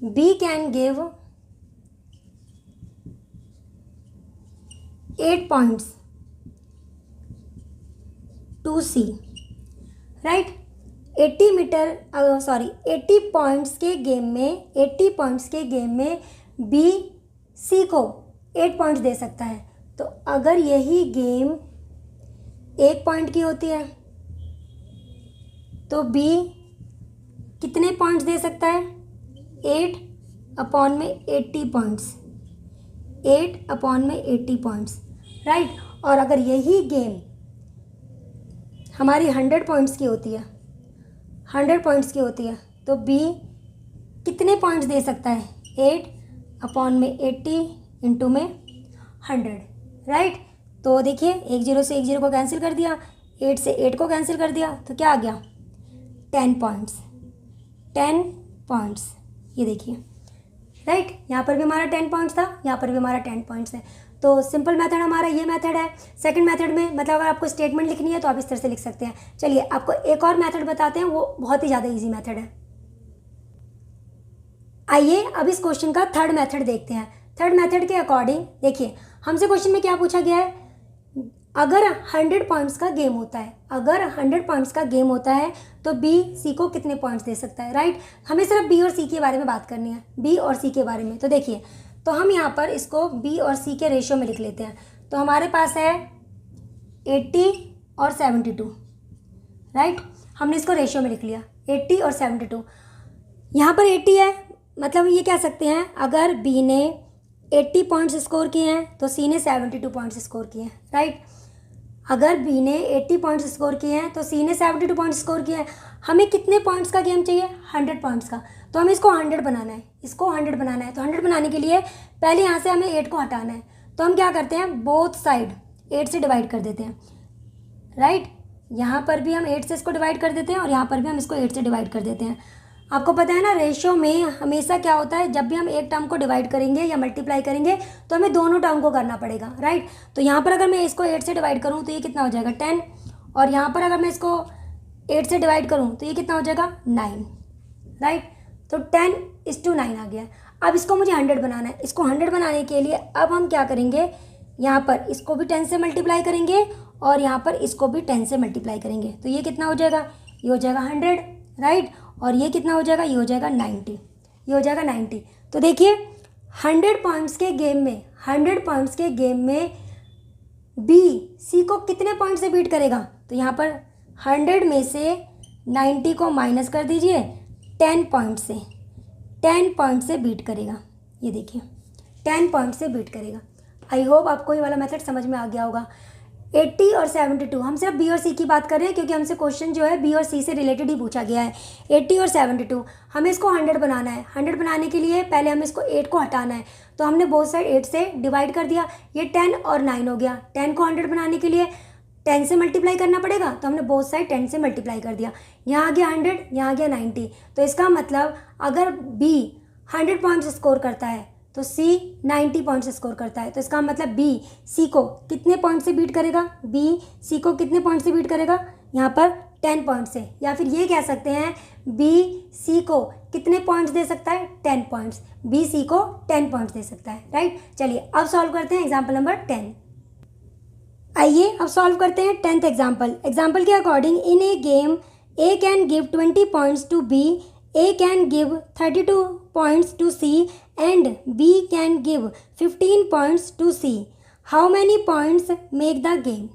B can give 8 points to C, right. 80 points के गेम में बी सी को 8 पॉइंट्स दे सकता है। तो अगर यही गेम 1 पॉइंट की होती है तो बी कितने पॉइंट्स दे सकता है, 8 अपॉन में 80 पॉइंट्स, राइट। और अगर यही गेम हमारी 100 पॉइंट्स की होती है, 100 पॉइंट्स की होती है, तो बी कितने पॉइंट्स दे सकता है? 8/80 इंटू में 100, राइट। तो देखिए 1 0 से 1 0 को कैंसिल कर दिया, 8 से 8 को कैंसिल कर दिया, तो क्या आ गया? 10 पॉइंट्स, 10 पॉइंट्स, ये देखिए, राइट। यहाँ पर भी हमारा 10 पॉइंट्स था, यहाँ पर भी हमारा 10 पॉइंट्स है। तो सिंपल मेथड हमारा ये मेथड है। सेकंड मेथड में मतलब अगर आपको स्टेटमेंट लिखनी है तो आप इस तरह से लिख सकते हैं। चलिए आपको एक और मेथड बताते हैं, वो बहुत ही ज़्यादा इजी मेथड है। आइए अब इस क्वेश्चन का थर्ड मेथड देखते हैं। थर्ड मेथड के अकॉर्डिंग देखिए, हमसे क्वेश्चन में क्या पूछा गया है? अगर 100 पॉइंट्स का गेम होता है, अगर 100 पॉइंट्स का गेम होता है तो बी सी को कितने पॉइंट्स दे सकता है, राइट। हमें सिर्फ बी और सी के बारे में बात करनी है, बी और सी के बारे में। तो देखिए, तो हम यहाँ पर इसको बी और सी के रेशियो में लिख लेते हैं। तो हमारे पास है 80 और 72, राइट। हमने इसको रेशियो में लिख लिया, 80 और 72। यहाँ पर 80 है, मतलब ये कह सकते हैं अगर बी ने 80 पॉइंट्स स्कोर किए हैं तो सी ने 72 पॉइंट्स स्कोर किए हैं, राइट। अगर बी ने 80 पॉइंट्स स्कोर किए हैं तो सी ने 72 पॉइंट्स स्कोर किए हैं। हमें कितने पॉइंट्स का गेम चाहिए? 100 पॉइंट्स का। तो हमें इसको 100 बनाना है, इसको 100 बनाना है। तो 100 बनाने के लिए पहले यहाँ से हमें 8 को हटाना है। तो हम क्या करते हैं, बोथ साइड 8 से डिवाइड कर देते हैं, राइट। यहाँ पर भी हम 8 से इसको डिवाइड कर देते हैं और यहाँ पर भी हम इसको 8 से डिवाइड कर देते हैं। आपको पता है ना, रेशियो में हमेशा क्या होता है, जब भी हम एक टर्म को डिवाइड करेंगे या मल्टीप्लाई करेंगे तो हमें दोनों टर्म को करना पड़ेगा, राइट। तो यहाँ पर अगर मैं इसको 8 से डिवाइड करूँ तो ये कितना हो जाएगा? 10। और यहाँ पर अगर मैं इसको 8 से डिवाइड करूँ तो ये कितना हो जाएगा? 9, राइट। तो 10:9 आ गया। अब इसको मुझे 100 बनाना है। इसको 100 बनाने के लिए अब हम क्या करेंगे, यहाँ पर इसको भी 10 से मल्टीप्लाई करेंगे और यहाँ पर इसको भी 10 से मल्टीप्लाई करेंगे। तो ये कितना हो जाएगा? ये हो जाएगा 100, राइट। और ये कितना हो जाएगा? ये हो जाएगा 90, ये हो जाएगा 90। तो देखिए 100 पॉइंट्स के गेम में, 100 पॉइंट्स के गेम में बी सी को कितने पॉइंट से बीट करेगा? तो यहाँ पर 100 में से 90 को माइनस कर दीजिए, 10 पॉइंट से, 10 पॉइंट से बीट करेगा। ये देखिए 10 पॉइंट से बीट करेगा। आई होप आपको ये वाला मेथड समझ में आ गया होगा। 80 और 72, हम सिर्फ बी और सी की बात कर रहे हैं क्योंकि हमसे क्वेश्चन जो है बी और सी से रिलेटेड ही पूछा गया है। 80 और 72, हमें इसको 100 बनाना है। 100 बनाने के लिए पहले हमें इसको 8 को हटाना है। तो हमने बोथ साइड 8 से डिवाइड कर दिया, ये 10 और 9 हो गया। 10 को 100 बनाने के लिए 10 से मल्टीप्लाई करना पड़ेगा, तो हमने बोथ साइड 10 से मल्टीप्लाई कर दिया। यहाँ आ गया 100, यहाँ आ गया 90। तो इसका मतलब अगर बी 100 पॉइंट्स स्कोर करता है तो सी 90 पॉइंट्स स्कोर करता है। तो इसका मतलब बी सी को कितने पॉइंट से बीट करेगा? बी सी को कितने पॉइंट से बीट करेगा? यहाँ पर 10 पॉइंट से। या फिर ये कह सकते हैं बी सी को कितने पॉइंट्स दे सकता है? 10 पॉइंट्स। बी सी को 10 पॉइंट्स दे सकता है, राइट। चलिए अब सॉल्व करते हैं एग्जाम्पल नंबर 10। आइए अब सॉल्व करते हैं 10th एग्जाम्पल। एग्जाम्पल के according, in a game A can give 20 points to B, A can give 32 points to C and B can give 15 points to C. How many points make the game?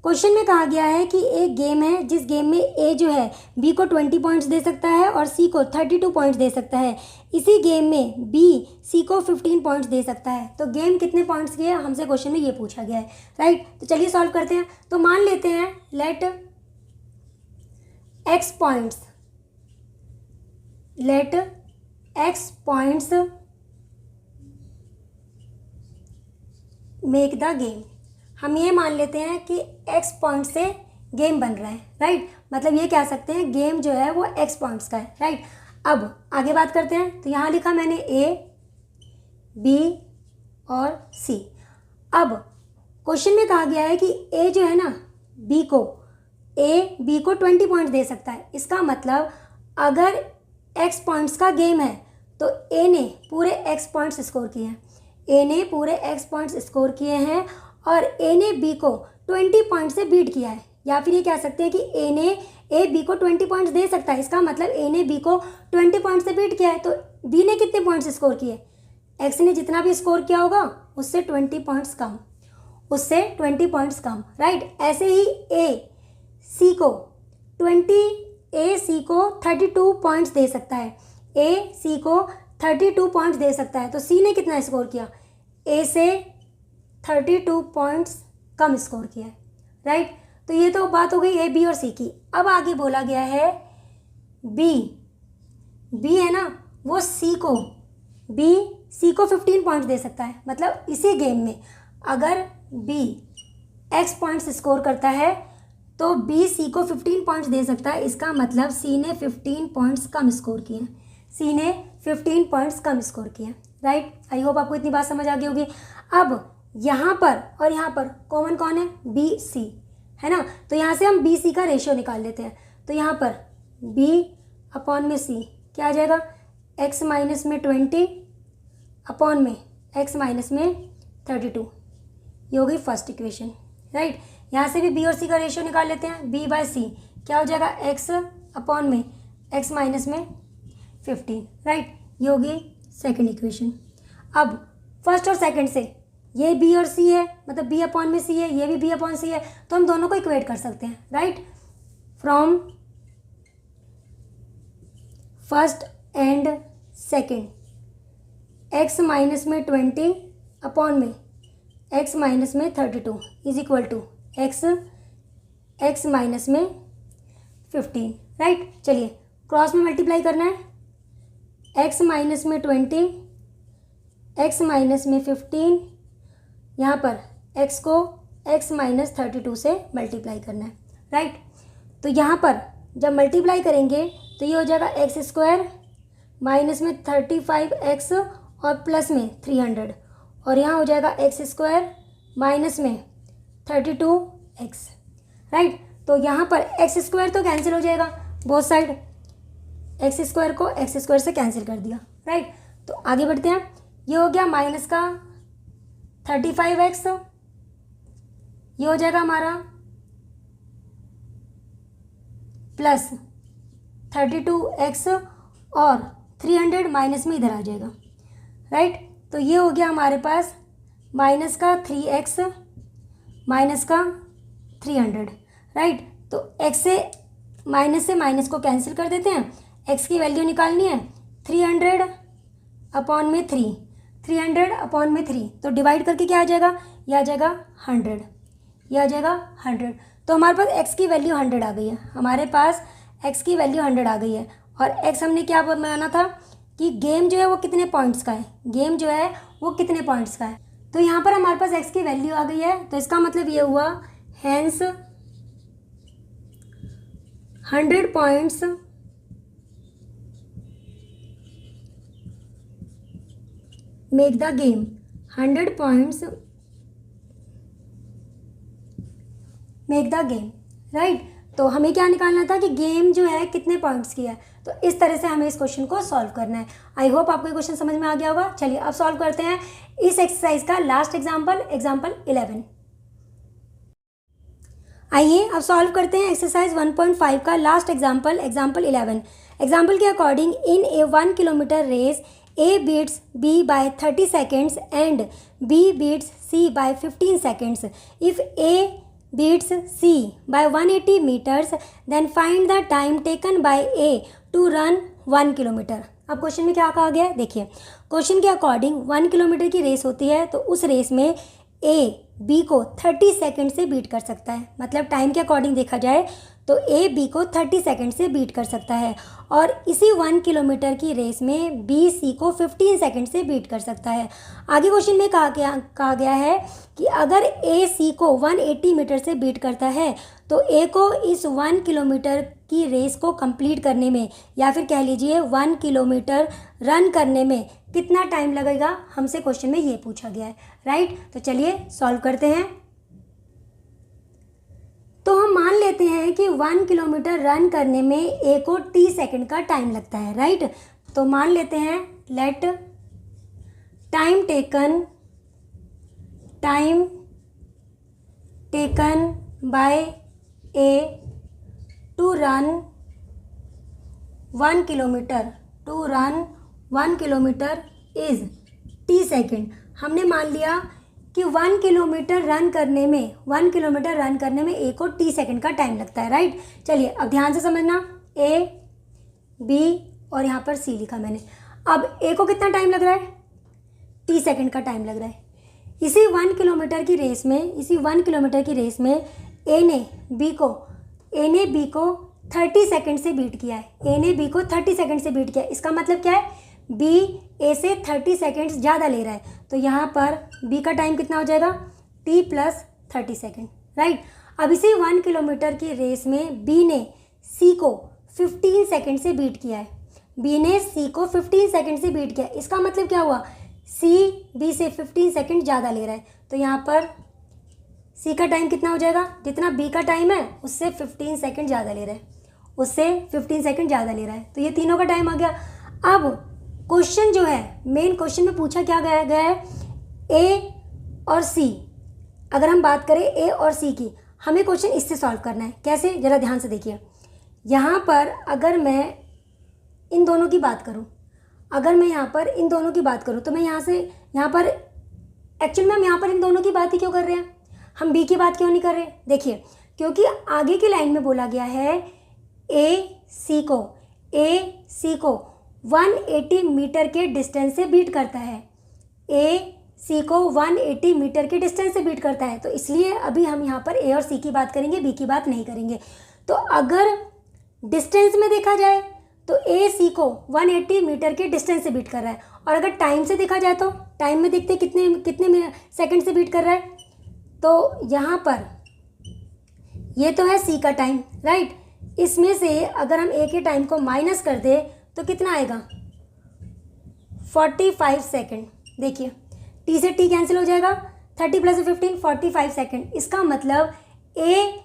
Question में कहा गया है कि एक गेम है जिस गेम में A जो है B को 20 पॉइंट्स दे सकता है और C को 32 पॉइंट्स दे सकता है। इसी गेम में B C को 15 पॉइंट्स दे सकता है। तो गेम कितने पॉइंट्स की है, हमसे क्वेश्चन में ये पूछा गया है, राइट। तो चलिए सॉल्व करते हैं। तो मान लेते हैं let X points, let X points make the game. हम ये मान लेते हैं कि X पॉइंट से गेम बन रहा है, राइट। मतलब ये कह सकते हैं गेम जो है वो X पॉइंट्स का है, राइट। अब आगे बात करते हैं। तो यहाँ लिखा मैंने A, B और C। अब क्वेश्चन में कहा गया है कि A जो है ना B को 20 पॉइंट दे सकता है। इसका मतलब अगर X पॉइंट्स का गेम है तो A ने पूरे X पॉइंट्स स्कोर किए हैं, A ने पूरे X पॉइंट्स स्कोर किए हैं और A ने B को 20 पॉइंट से बीट किया है। या फिर ये कह सकते हैं कि A B को 20 पॉइंट्स दे सकता है। इसका मतलब A ने B को 20 पॉइंट से बीट किया है। तो B ने कितने पॉइंट्स स्कोर किए? X ने जितना भी स्कोर किया होगा उससे 20 पॉइंट्स कम, उससे 20 पॉइंट्स कम, राइट। ऐसे ही A C को 32 पॉइंट्स दे सकता है। A C को 32 पॉइंट्स दे सकता है। तो C ने कितना स्कोर किया? A से 32 पॉइंट्स कम स्कोर किया है, राइट। तो ये तो बात हो गई ए, बी और सी की। अब आगे बोला गया है बी है ना, वो सी को 15 पॉइंट्स दे सकता है। मतलब इसी गेम में अगर बी एक्स पॉइंट्स स्कोर करता है तो बी सी को 15 पॉइंट्स दे सकता है। इसका मतलब सी ने 15 पॉइंट्स कम स्कोर किए, सी ने 15 पॉइंट्स कम स्कोर किए, राइट। आई होप आपको इतनी बात समझ आ गई होगी। अब यहाँ पर और यहाँ पर कॉमन कौन है, बी सी है ना, तो यहाँ से हम बी सी का रेशियो निकाल लेते हैं। तो यहाँ पर बी अपॉन में सी क्या आ जाएगा, एक्स माइनस में 20 अपॉन में एक्स माइनस में 32। ये हो गई फर्स्ट इक्वेशन, राइट। यहाँ से भी बी और सी का रेशियो निकाल लेते हैं। बी बाय सी क्या हो जाएगा, एक्स अपॉन में एक्स माइनस में 15, राइट। ये होगी सेकंड इक्वेशन। अब फर्स्ट और सेकंड से ये बी और सी है, मतलब बी अपॉन में सी है, ये भी बी अपॉन सी है, तो हम दोनों को इक्वेट कर सकते हैं, right. From first and second X minus में 20 अपॉन में एक्स माइनस में 32 is equal to X minus में 15, राइट। चलिए क्रॉस में मल्टीप्लाई करना है, एक्स माइनस में 20 एक्स माइनस में 15, यहाँ पर x को x माइनस 32 से मल्टीप्लाई करना है, राइट। तो यहाँ पर जब मल्टीप्लाई करेंगे तो ये हो जाएगा एक्स स्क्वायर माइनस में 35x और प्लस में 300, और यहाँ हो जाएगा एक्स स्क्वायर माइनस में 32x, राइट। तो यहाँ पर एक्स स्क्वायर तो कैंसिल हो जाएगा, बोथ साइड एक्स स्क्वायर को एक्स स्क्वायर से कैंसिल कर दिया, राइट। तो आगे बढ़ते हैं। ये हो गया माइनस का 35x, ये हो जाएगा हमारा प्लस 32x और 300 माइनस में इधर आ जाएगा, राइट। तो ये हो गया हमारे पास माइनस का 3x माइनस का 300, राइट। तो x से माइनस को कैंसिल कर देते हैं, x की वैल्यू निकालनी है 300 अपॉन में 300 अपॉन में 3, तो डिवाइड करके क्या आ जाएगा, ये आ जाएगा 100, ये आ जाएगा 100। तो हमारे पास x की वैल्यू 100 आ गई है, हमारे पास x की वैल्यू 100 आ गई है। और x हमने क्या माना था कि गेम जो है वो कितने पॉइंट्स का है, गेम जो है वो कितने पॉइंट्स का है। तो यहाँ पर हमारे पास x की वैल्यू आ गई है, तो इसका मतलब ये हुआ hence 100 points make the game, 100 points make the game, right. तो हमें क्या निकालना था कि गेम जो है कितने पॉइंट्स की है। तो इस तरह से हमें इस क्वेश्चन को सॉल्व करना है। आई होप आपको ये क्वेश्चन समझ में आ गया होगा। चलिए अब सॉल्व करते हैं इस एक्सरसाइज का लास्ट एग्जाम्पल 11। आइए अब सॉल्व करते हैं एक्सरसाइज 1.5 का लास्ट एग्जाम्पल 11। एग्जाम्पल के according in a 1 kilometer race A beats B by 30 seconds and B beats C by 15 seconds. If A beats C by 180 meters, then find the time taken by A to run 1 kilometer. अब क्वेश्चन में क्या कहा गया है, देखिए क्वेश्चन के अकॉर्डिंग 1 किलोमीटर की रेस होती है, तो उस रेस में A B को 30 सेकंड से बीट कर सकता है। मतलब टाइम के अकॉर्डिंग देखा जाए तो A B को 30 सेकंड से बीट कर सकता है, और इसी 1 किलोमीटर की रेस में B C को 15 सेकंड से बीट कर सकता है। आगे क्वेश्चन में कहा गया है कि अगर A C को 180 मीटर से बीट करता है तो A को इस 1 किलोमीटर की रेस को कंप्लीट करने में, या फिर कह लीजिए 1 किलोमीटर रन करने में कितना टाइम लगेगा, हमसे क्वेश्चन में ये पूछा गया है, राइट। तो चलिए सॉल्व करते हैं। तो हम मान लेते हैं कि 1 किलोमीटर रन करने में A को 30 सेकंड का टाइम लगता है, राइट। तो मान लेते हैं let time taken by A to run 1 kilometer is 30 second. हमने मान लिया कि 1 किलोमीटर रन करने में A को 30 सेकेंड का टाइम लगता है, राइट। चलिए अब ध्यान से समझना, A B और यहाँ पर C लिखा मैंने। अब A को कितना टाइम लग रहा है, 30 सेकेंड का टाइम लग रहा है। इसी 1 किलोमीटर की रेस में ए ने बी को 30 सेकंड से बीट किया है। ए ने बी को 30 सेकंड से बीट किया है। इसका मतलब क्या है, बी ए से 30 सेकंड्स ज़्यादा ले रहा है। तो यहाँ पर बी का टाइम कितना हो जाएगा, टी प्लस 30 सेकंड, राइट। अब इसी 1 किलोमीटर की रेस में बी ने सी को 15 सेकंड से बीट किया है। बी ने सी को 15 सेकंड से बीट किया। इसका मतलब क्या हुआ, सी बी से 15 सेकंड ज़्यादा ले रहा है। तो यहाँ पर सी का टाइम कितना हो जाएगा, जितना बी का टाइम है उससे 15 सेकंड ज़्यादा ले रहा है, तो ये तीनों का टाइम आ गया। अब क्वेश्चन जो है, मेन क्वेश्चन में पूछा क्या गया है, ए और सी। अगर हम बात करें ए और सी की, हमें क्वेश्चन इससे सॉल्व करना है। कैसे, ज़रा ध्यान से देखिए। यहाँ पर अगर मैं इन दोनों की बात करूँ, तो मैं यहाँ पर एक्चुअल में हम यहाँ पर इन दोनों की बात ही क्यों कर रहे हैं, हम बी की बात क्यों नहीं कर रहे? देखिए, क्योंकि आगे की लाइन में बोला गया है ए सी को 180 मीटर के डिस्टेंस से बीट करता है। ए सी को 180 मीटर के डिस्टेंस से बीट करता है। तो इसलिए अभी हम यहाँ पर ए और सी की बात करेंगे, बी की बात नहीं करेंगे। तो अगर डिस्टेंस में देखा जाए तो ए सी को 180 मीटर के डिस्टेंस से बीट कर रहा है, और अगर टाइम से देखा जाए तो टाइम में देखते कितने सेकंड से बीट कर रहा है। तो यहाँ पर ये तो है सी का टाइम, राइट। इसमें से अगर हम ए के टाइम को माइनस कर दे तो कितना आएगा, 45 सेकंड। देखिए, टी से टी कैंसिल हो जाएगा, 30 + 15 45 सेकंड। इसका मतलब ए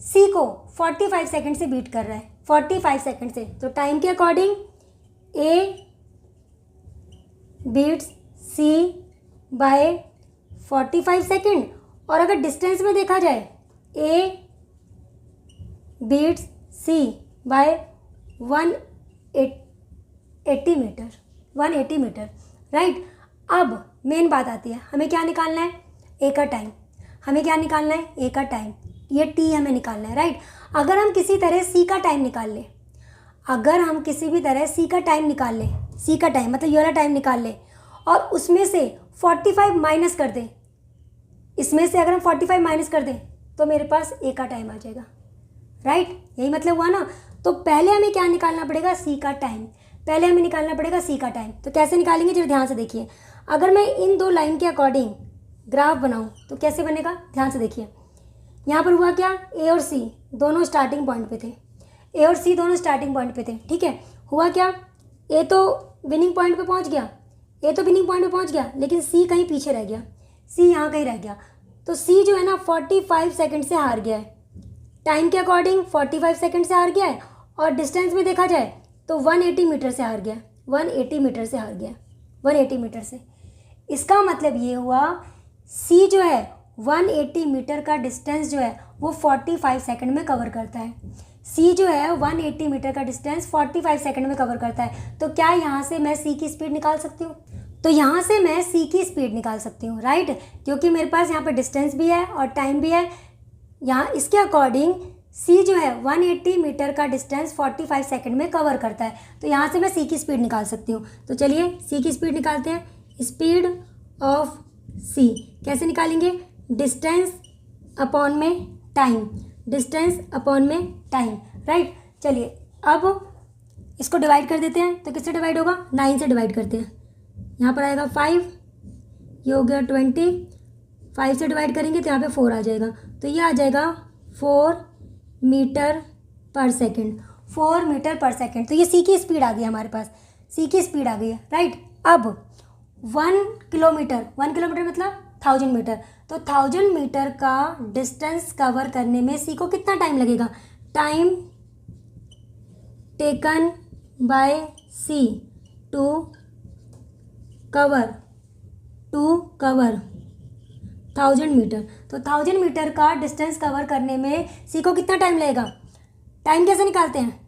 सी को 45 सेकंड से बीट कर रहा है, 45 सेकंड से। तो टाइम के according A beats C by 45 second, और अगर डिस्टेंस में देखा जाए A beats C by 180 meter, right. अब मेन बात आती है, हमें क्या निकालना है, ए का टाइम। ये टी हमें निकालना है, राइट। अगर हम किसी तरह सी का टाइम निकाल लें, सी का टाइम मतलब ये वाला टाइम निकाल लें, और उसमें से 45 माइनस कर दें, अगर हम 45 माइनस कर दें तो मेरे पास ए का टाइम आ जाएगा, राइट। यही मतलब हुआ ना। तो पहले हमें क्या निकालना पड़ेगा, सी का टाइम। तो कैसे निकालेंगे, जरा ध्यान से देखिए। अगर मैं इन दो लाइन के अकॉर्डिंग ग्राफ बनाऊं तो कैसे बनेगा, ध्यान से देखिए। यहाँ पर हुआ क्या, ए और सी दोनों स्टार्टिंग पॉइंट पे थे, ठीक है। हुआ क्या, ए तो विनिंग पॉइंट पे पहुँच गया, लेकिन सी कहीं पीछे रह गया, तो सी जो है ना 45 सेकंड से हार गया है। टाइम के अकॉर्डिंग 45 सेकंड से हार गया है, और डिस्टेंस में देखा जाए तो 180 मीटर से हार गया, 180 मीटर से। इसका मतलब ये हुआ, सी जो है 180 मीटर का डिस्टेंस जो है वो 45 सेकंड में कवर करता है। तो क्या यहाँ से मैं सी की स्पीड निकाल सकती हूँ? राइट, क्योंकि मेरे पास यहाँ पर डिस्टेंस भी है और टाइम भी है। यहाँ इसके अकॉर्डिंग सी जो है 180 मीटर का डिस्टेंस 45 सेकंड में कवर करता है। तो यहाँ से मैं सी की स्पीड निकाल सकती हूँ। तो चलिए सी की स्पीड निकालते हैं। स्पीड ऑफ सी कैसे निकालेंगे, डिस्टेंस अपॉन में टाइम, राइट। चलिए अब इसको डिवाइड कर देते हैं। तो किससे डिवाइड होगा, 9 से डिवाइड करते हैं। यहाँ पर आएगा 5, ये हो गया 20, 5 से डिवाइड करेंगे तो यहाँ पे 4 आ जाएगा। तो ये आ जाएगा 4 मीटर पर सेकंड। तो ये सी की स्पीड आ गई हमारे पास, राइट। अब 1 किलोमीटर मतलब 1000 मीटर। तो 1000 मीटर का डिस्टेंस कवर करने में सी को कितना टाइम लगेगा, time taken by C to cover 1000 meter. तो 1000 मीटर का डिस्टेंस कवर करने में सी को कितना टाइम लगेगा। टाइम कैसे निकालते हैं,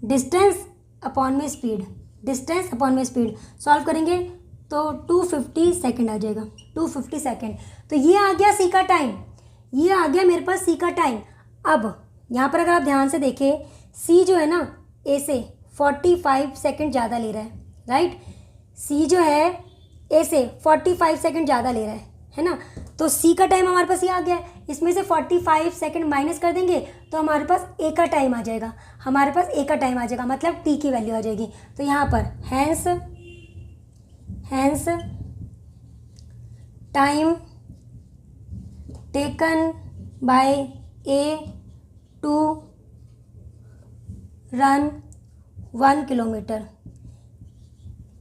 डिस्टेंस अपॉन में स्पीड। सॉल्व करेंगे तो 250 सेकंड आ जाएगा, 250 सेकंड। तो ये आ गया सी का टाइम, मेरे पास सी का टाइम। अब यहाँ पर अगर आप ध्यान से देखें, सी जो है ना ए से 45 सेकंड ज़्यादा ले रहा है, राइट। सी जो है ए से 45 सेकंड ज़्यादा ले रहा है ना। तो सी का टाइम हमारे पास ये आ गया है। इसमें से 45 सेकंड माइनस कर देंगे तो हमारे पास ए का टाइम आ जाएगा, हमारे पास ए का टाइम आ जाएगा, मतलब टी की वैल्यू आ जाएगी। तो यहाँ पर hence time taken by A to run 1 kilometer,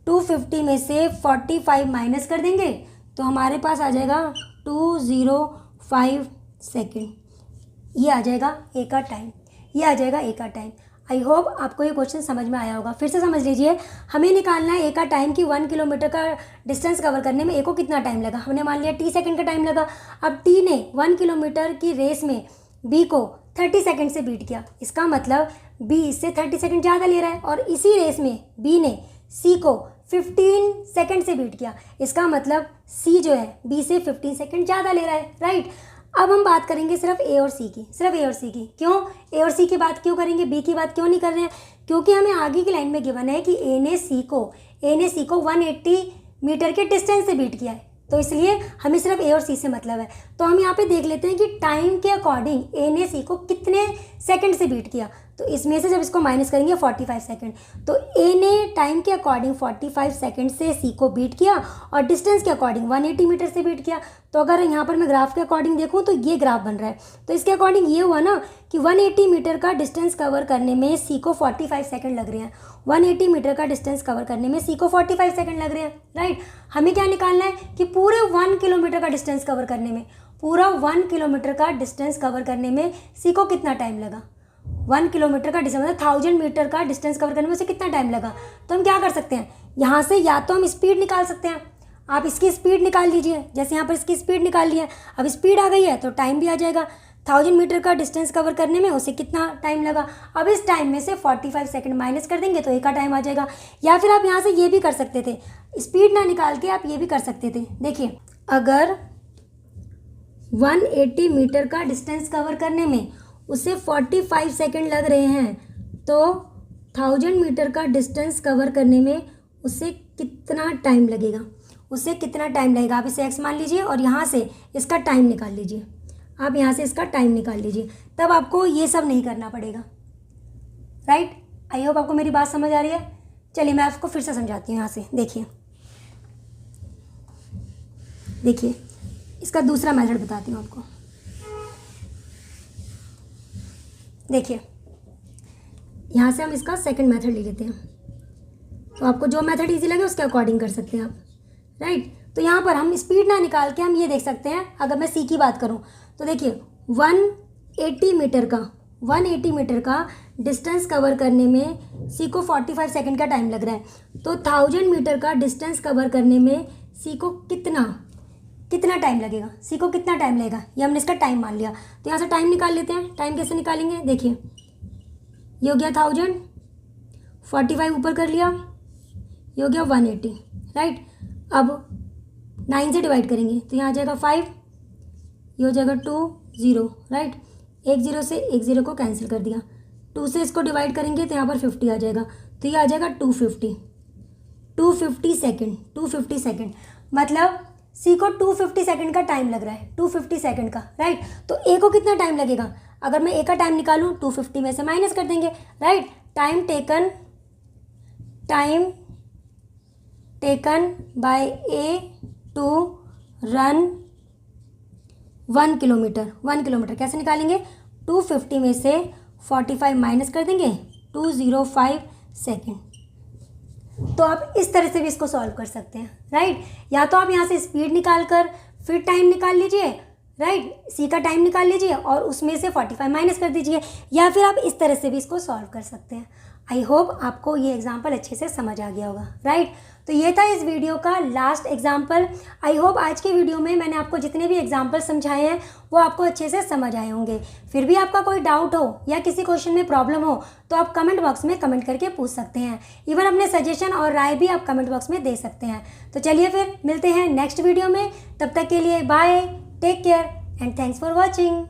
250 में से 45 माइनस कर देंगे तो हमारे पास आ जाएगा 205 सेकेंड। ये आ जाएगा ए का टाइम, ये आ जाएगा ए का टाइम। आई होप आपको ये क्वेश्चन समझ में आया होगा। फिर से समझ लीजिए, हमें निकालना है ए का टाइम कि 1 किलोमीटर का डिस्टेंस कवर करने में ए को कितना टाइम लगा। हमने मान लिया टी सेकंड का टाइम लगा। अब टी ने 1 किलोमीटर की रेस में बी को 30 सेकंड से बीट किया, इसका मतलब बी इससे 30 सेकंड ज़्यादा ले रहा है, और इसी रेस में बी ने सी को 15 सेकंड से बीट किया, इसका मतलब सी जो है बी से 15 सेकंड ज़्यादा ले रहा है, राइट। अब हम बात करेंगे सिर्फ ए और सी की, सिर्फ ए और सी की। क्यों ए और सी की बात क्यों करेंगे, बी की बात क्यों नहीं कर रहे हैं? क्योंकि हमें आगे की लाइन में गिवन है कि ए ने सी को 180 मीटर के डिस्टेंस से बीट किया है, तो इसलिए हमें सिर्फ ए और सी से मतलब है। तो हम यहाँ पे देख लेते हैं कि टाइम के अकॉर्डिंग ए ने सी को कितने सेकंड से बीट किया। तो इसमें से जब इसको माइनस करेंगे 45 सेकंड, तो ए ने टाइम के अकॉर्डिंग 45 सेकंड से सी को बीट किया और डिस्टेंस के अकॉर्डिंग 180 मीटर से बीट किया। तो अगर यहाँ पर मैं ग्राफ के अकॉर्डिंग देखूँ तो ये ग्राफ बन रहा है, तो इसके अकॉर्डिंग ये हुआ ना कि 180 मीटर का डिस्टेंस कवर करने में सी को 45 सेकंड लग रहे हैं। 180 मीटर का डिस्टेंस कवर करने में सी को 45 सेकंड लग रहे हैं, राइट। हमें क्या निकालना है कि पूरे 1 किलोमीटर का डिस्टेंस कवर करने में, पूरा 1 किलोमीटर का डिस्टेंस कवर करने में सी को कितना टाइम लगा। 1 किलोमीटर का डिस्टेंस मतलब 1000 मीटर का डिस्टेंस कवर करने में उसे कितना टाइम लगा। तो हम क्या कर सकते हैं, यहाँ से या तो हम स्पीड निकाल सकते हैं, आप इसकी स्पीड निकाल लीजिए, जैसे यहाँ पर इसकी स्पीड निकाल लिया, अब स्पीड आ गई है तो टाइम भी आ जाएगा। 1000 मीटर का डिस्टेंस कवर करने में उसे कितना टाइम लगा, अब इस टाइम में से 45 सेकंड माइनस कर देंगे तो ए का टाइम आ जाएगा। या फिर आप यहाँ से ये भी कर सकते थे, स्पीड ना निकाल के आप ये भी कर सकते थे। देखिए, अगर 180 मीटर का डिस्टेंस कवर करने में उसे 45 सेकंड लग रहे हैं, तो 1000 मीटर का डिस्टेंस कवर करने में उसे कितना टाइम लगेगा, उसे कितना टाइम लगेगा। आप इसे एक्स मान लीजिए और यहाँ से इसका टाइम निकाल लीजिए, आप यहाँ से इसका टाइम निकाल लीजिए, तब आपको ये सब नहीं करना पड़ेगा, राइट। आई होप आपको मेरी बात समझ आ रही है। चलिए मैं आपको फिर से समझाती हूँ। यहाँ से देखिए इसका दूसरा मेथड बताती हूँ आपको। देखिए, यहाँ से हम इसका सेकंड मेथड ले लेते हैं, तो आपको जो मेथड इजी लगे उसके अकॉर्डिंग कर सकते हैं आप, राइट। तो यहाँ पर हम स्पीड ना निकाल के हम ये देख सकते हैं, अगर मैं सी की बात करूँ तो देखिए 180 मीटर का डिस्टेंस कवर करने में सी को 45 सेकंड का टाइम लग रहा है, तो 1000 मीटर का डिस्टेंस कवर करने में सी को कितना टाइम लगेगा, सी को कितना टाइम लगेगा, ये हमने इसका टाइम मान लिया। तो यहाँ से टाइम निकाल लेते हैं। टाइम कैसे निकालेंगे, देखिए ये हो गया 1000, 45 ऊपर कर लिया, ये हो गया 180, राइट। अब 9 से डिवाइड करेंगे तो यहाँ आ जाएगा 5, ये हो जाएगा 2 0, राइट। 1 0 से 1 0 को कैंसिल कर दिया, 2 से इसको डिवाइड करेंगे तो यहाँ पर 50 आ जाएगा, तो ये आ जाएगा 250 सेकंड, मतलब सी को 250 सेकंड का टाइम लग रहा है, 250 सेकंड का, राइट। तो ए को कितना टाइम लगेगा, अगर मैं ए का टाइम निकालूं 250 में से माइनस कर देंगे, right. Time taken by A to run 1 kilometer कैसे निकालेंगे, 250 में से 45 माइनस कर देंगे, 205 सेकेंड। तो आप इस तरह से भी इसको सॉल्व कर सकते हैं, राइट। या तो आप यहाँ से स्पीड निकाल कर फिर टाइम निकाल लीजिए, राइट, सी का टाइम निकाल लीजिए और उसमें से 45 माइनस कर दीजिए, या फिर आप इस तरह से भी इसको सॉल्व कर सकते हैं। आई होप आपको ये एग्जाम्पल अच्छे से समझ आ गया होगा, राइट। तो ये था इस वीडियो का लास्ट एग्जाम्पल। आई होप आज के वीडियो में मैंने आपको जितने भी एग्जाम्पल समझाए हैं वो आपको अच्छे से समझ आए होंगे। फिर भी आपका कोई डाउट हो या किसी क्वेश्चन में प्रॉब्लम हो तो आप कमेंट बॉक्स में कमेंट करके पूछ सकते हैं। इवन अपने सजेशन और राय भी आप कमेंट बॉक्स में दे सकते हैं। तो चलिए फिर मिलते हैं नेक्स्ट वीडियो में, तब तक के लिए bye, take care and thanks for watching.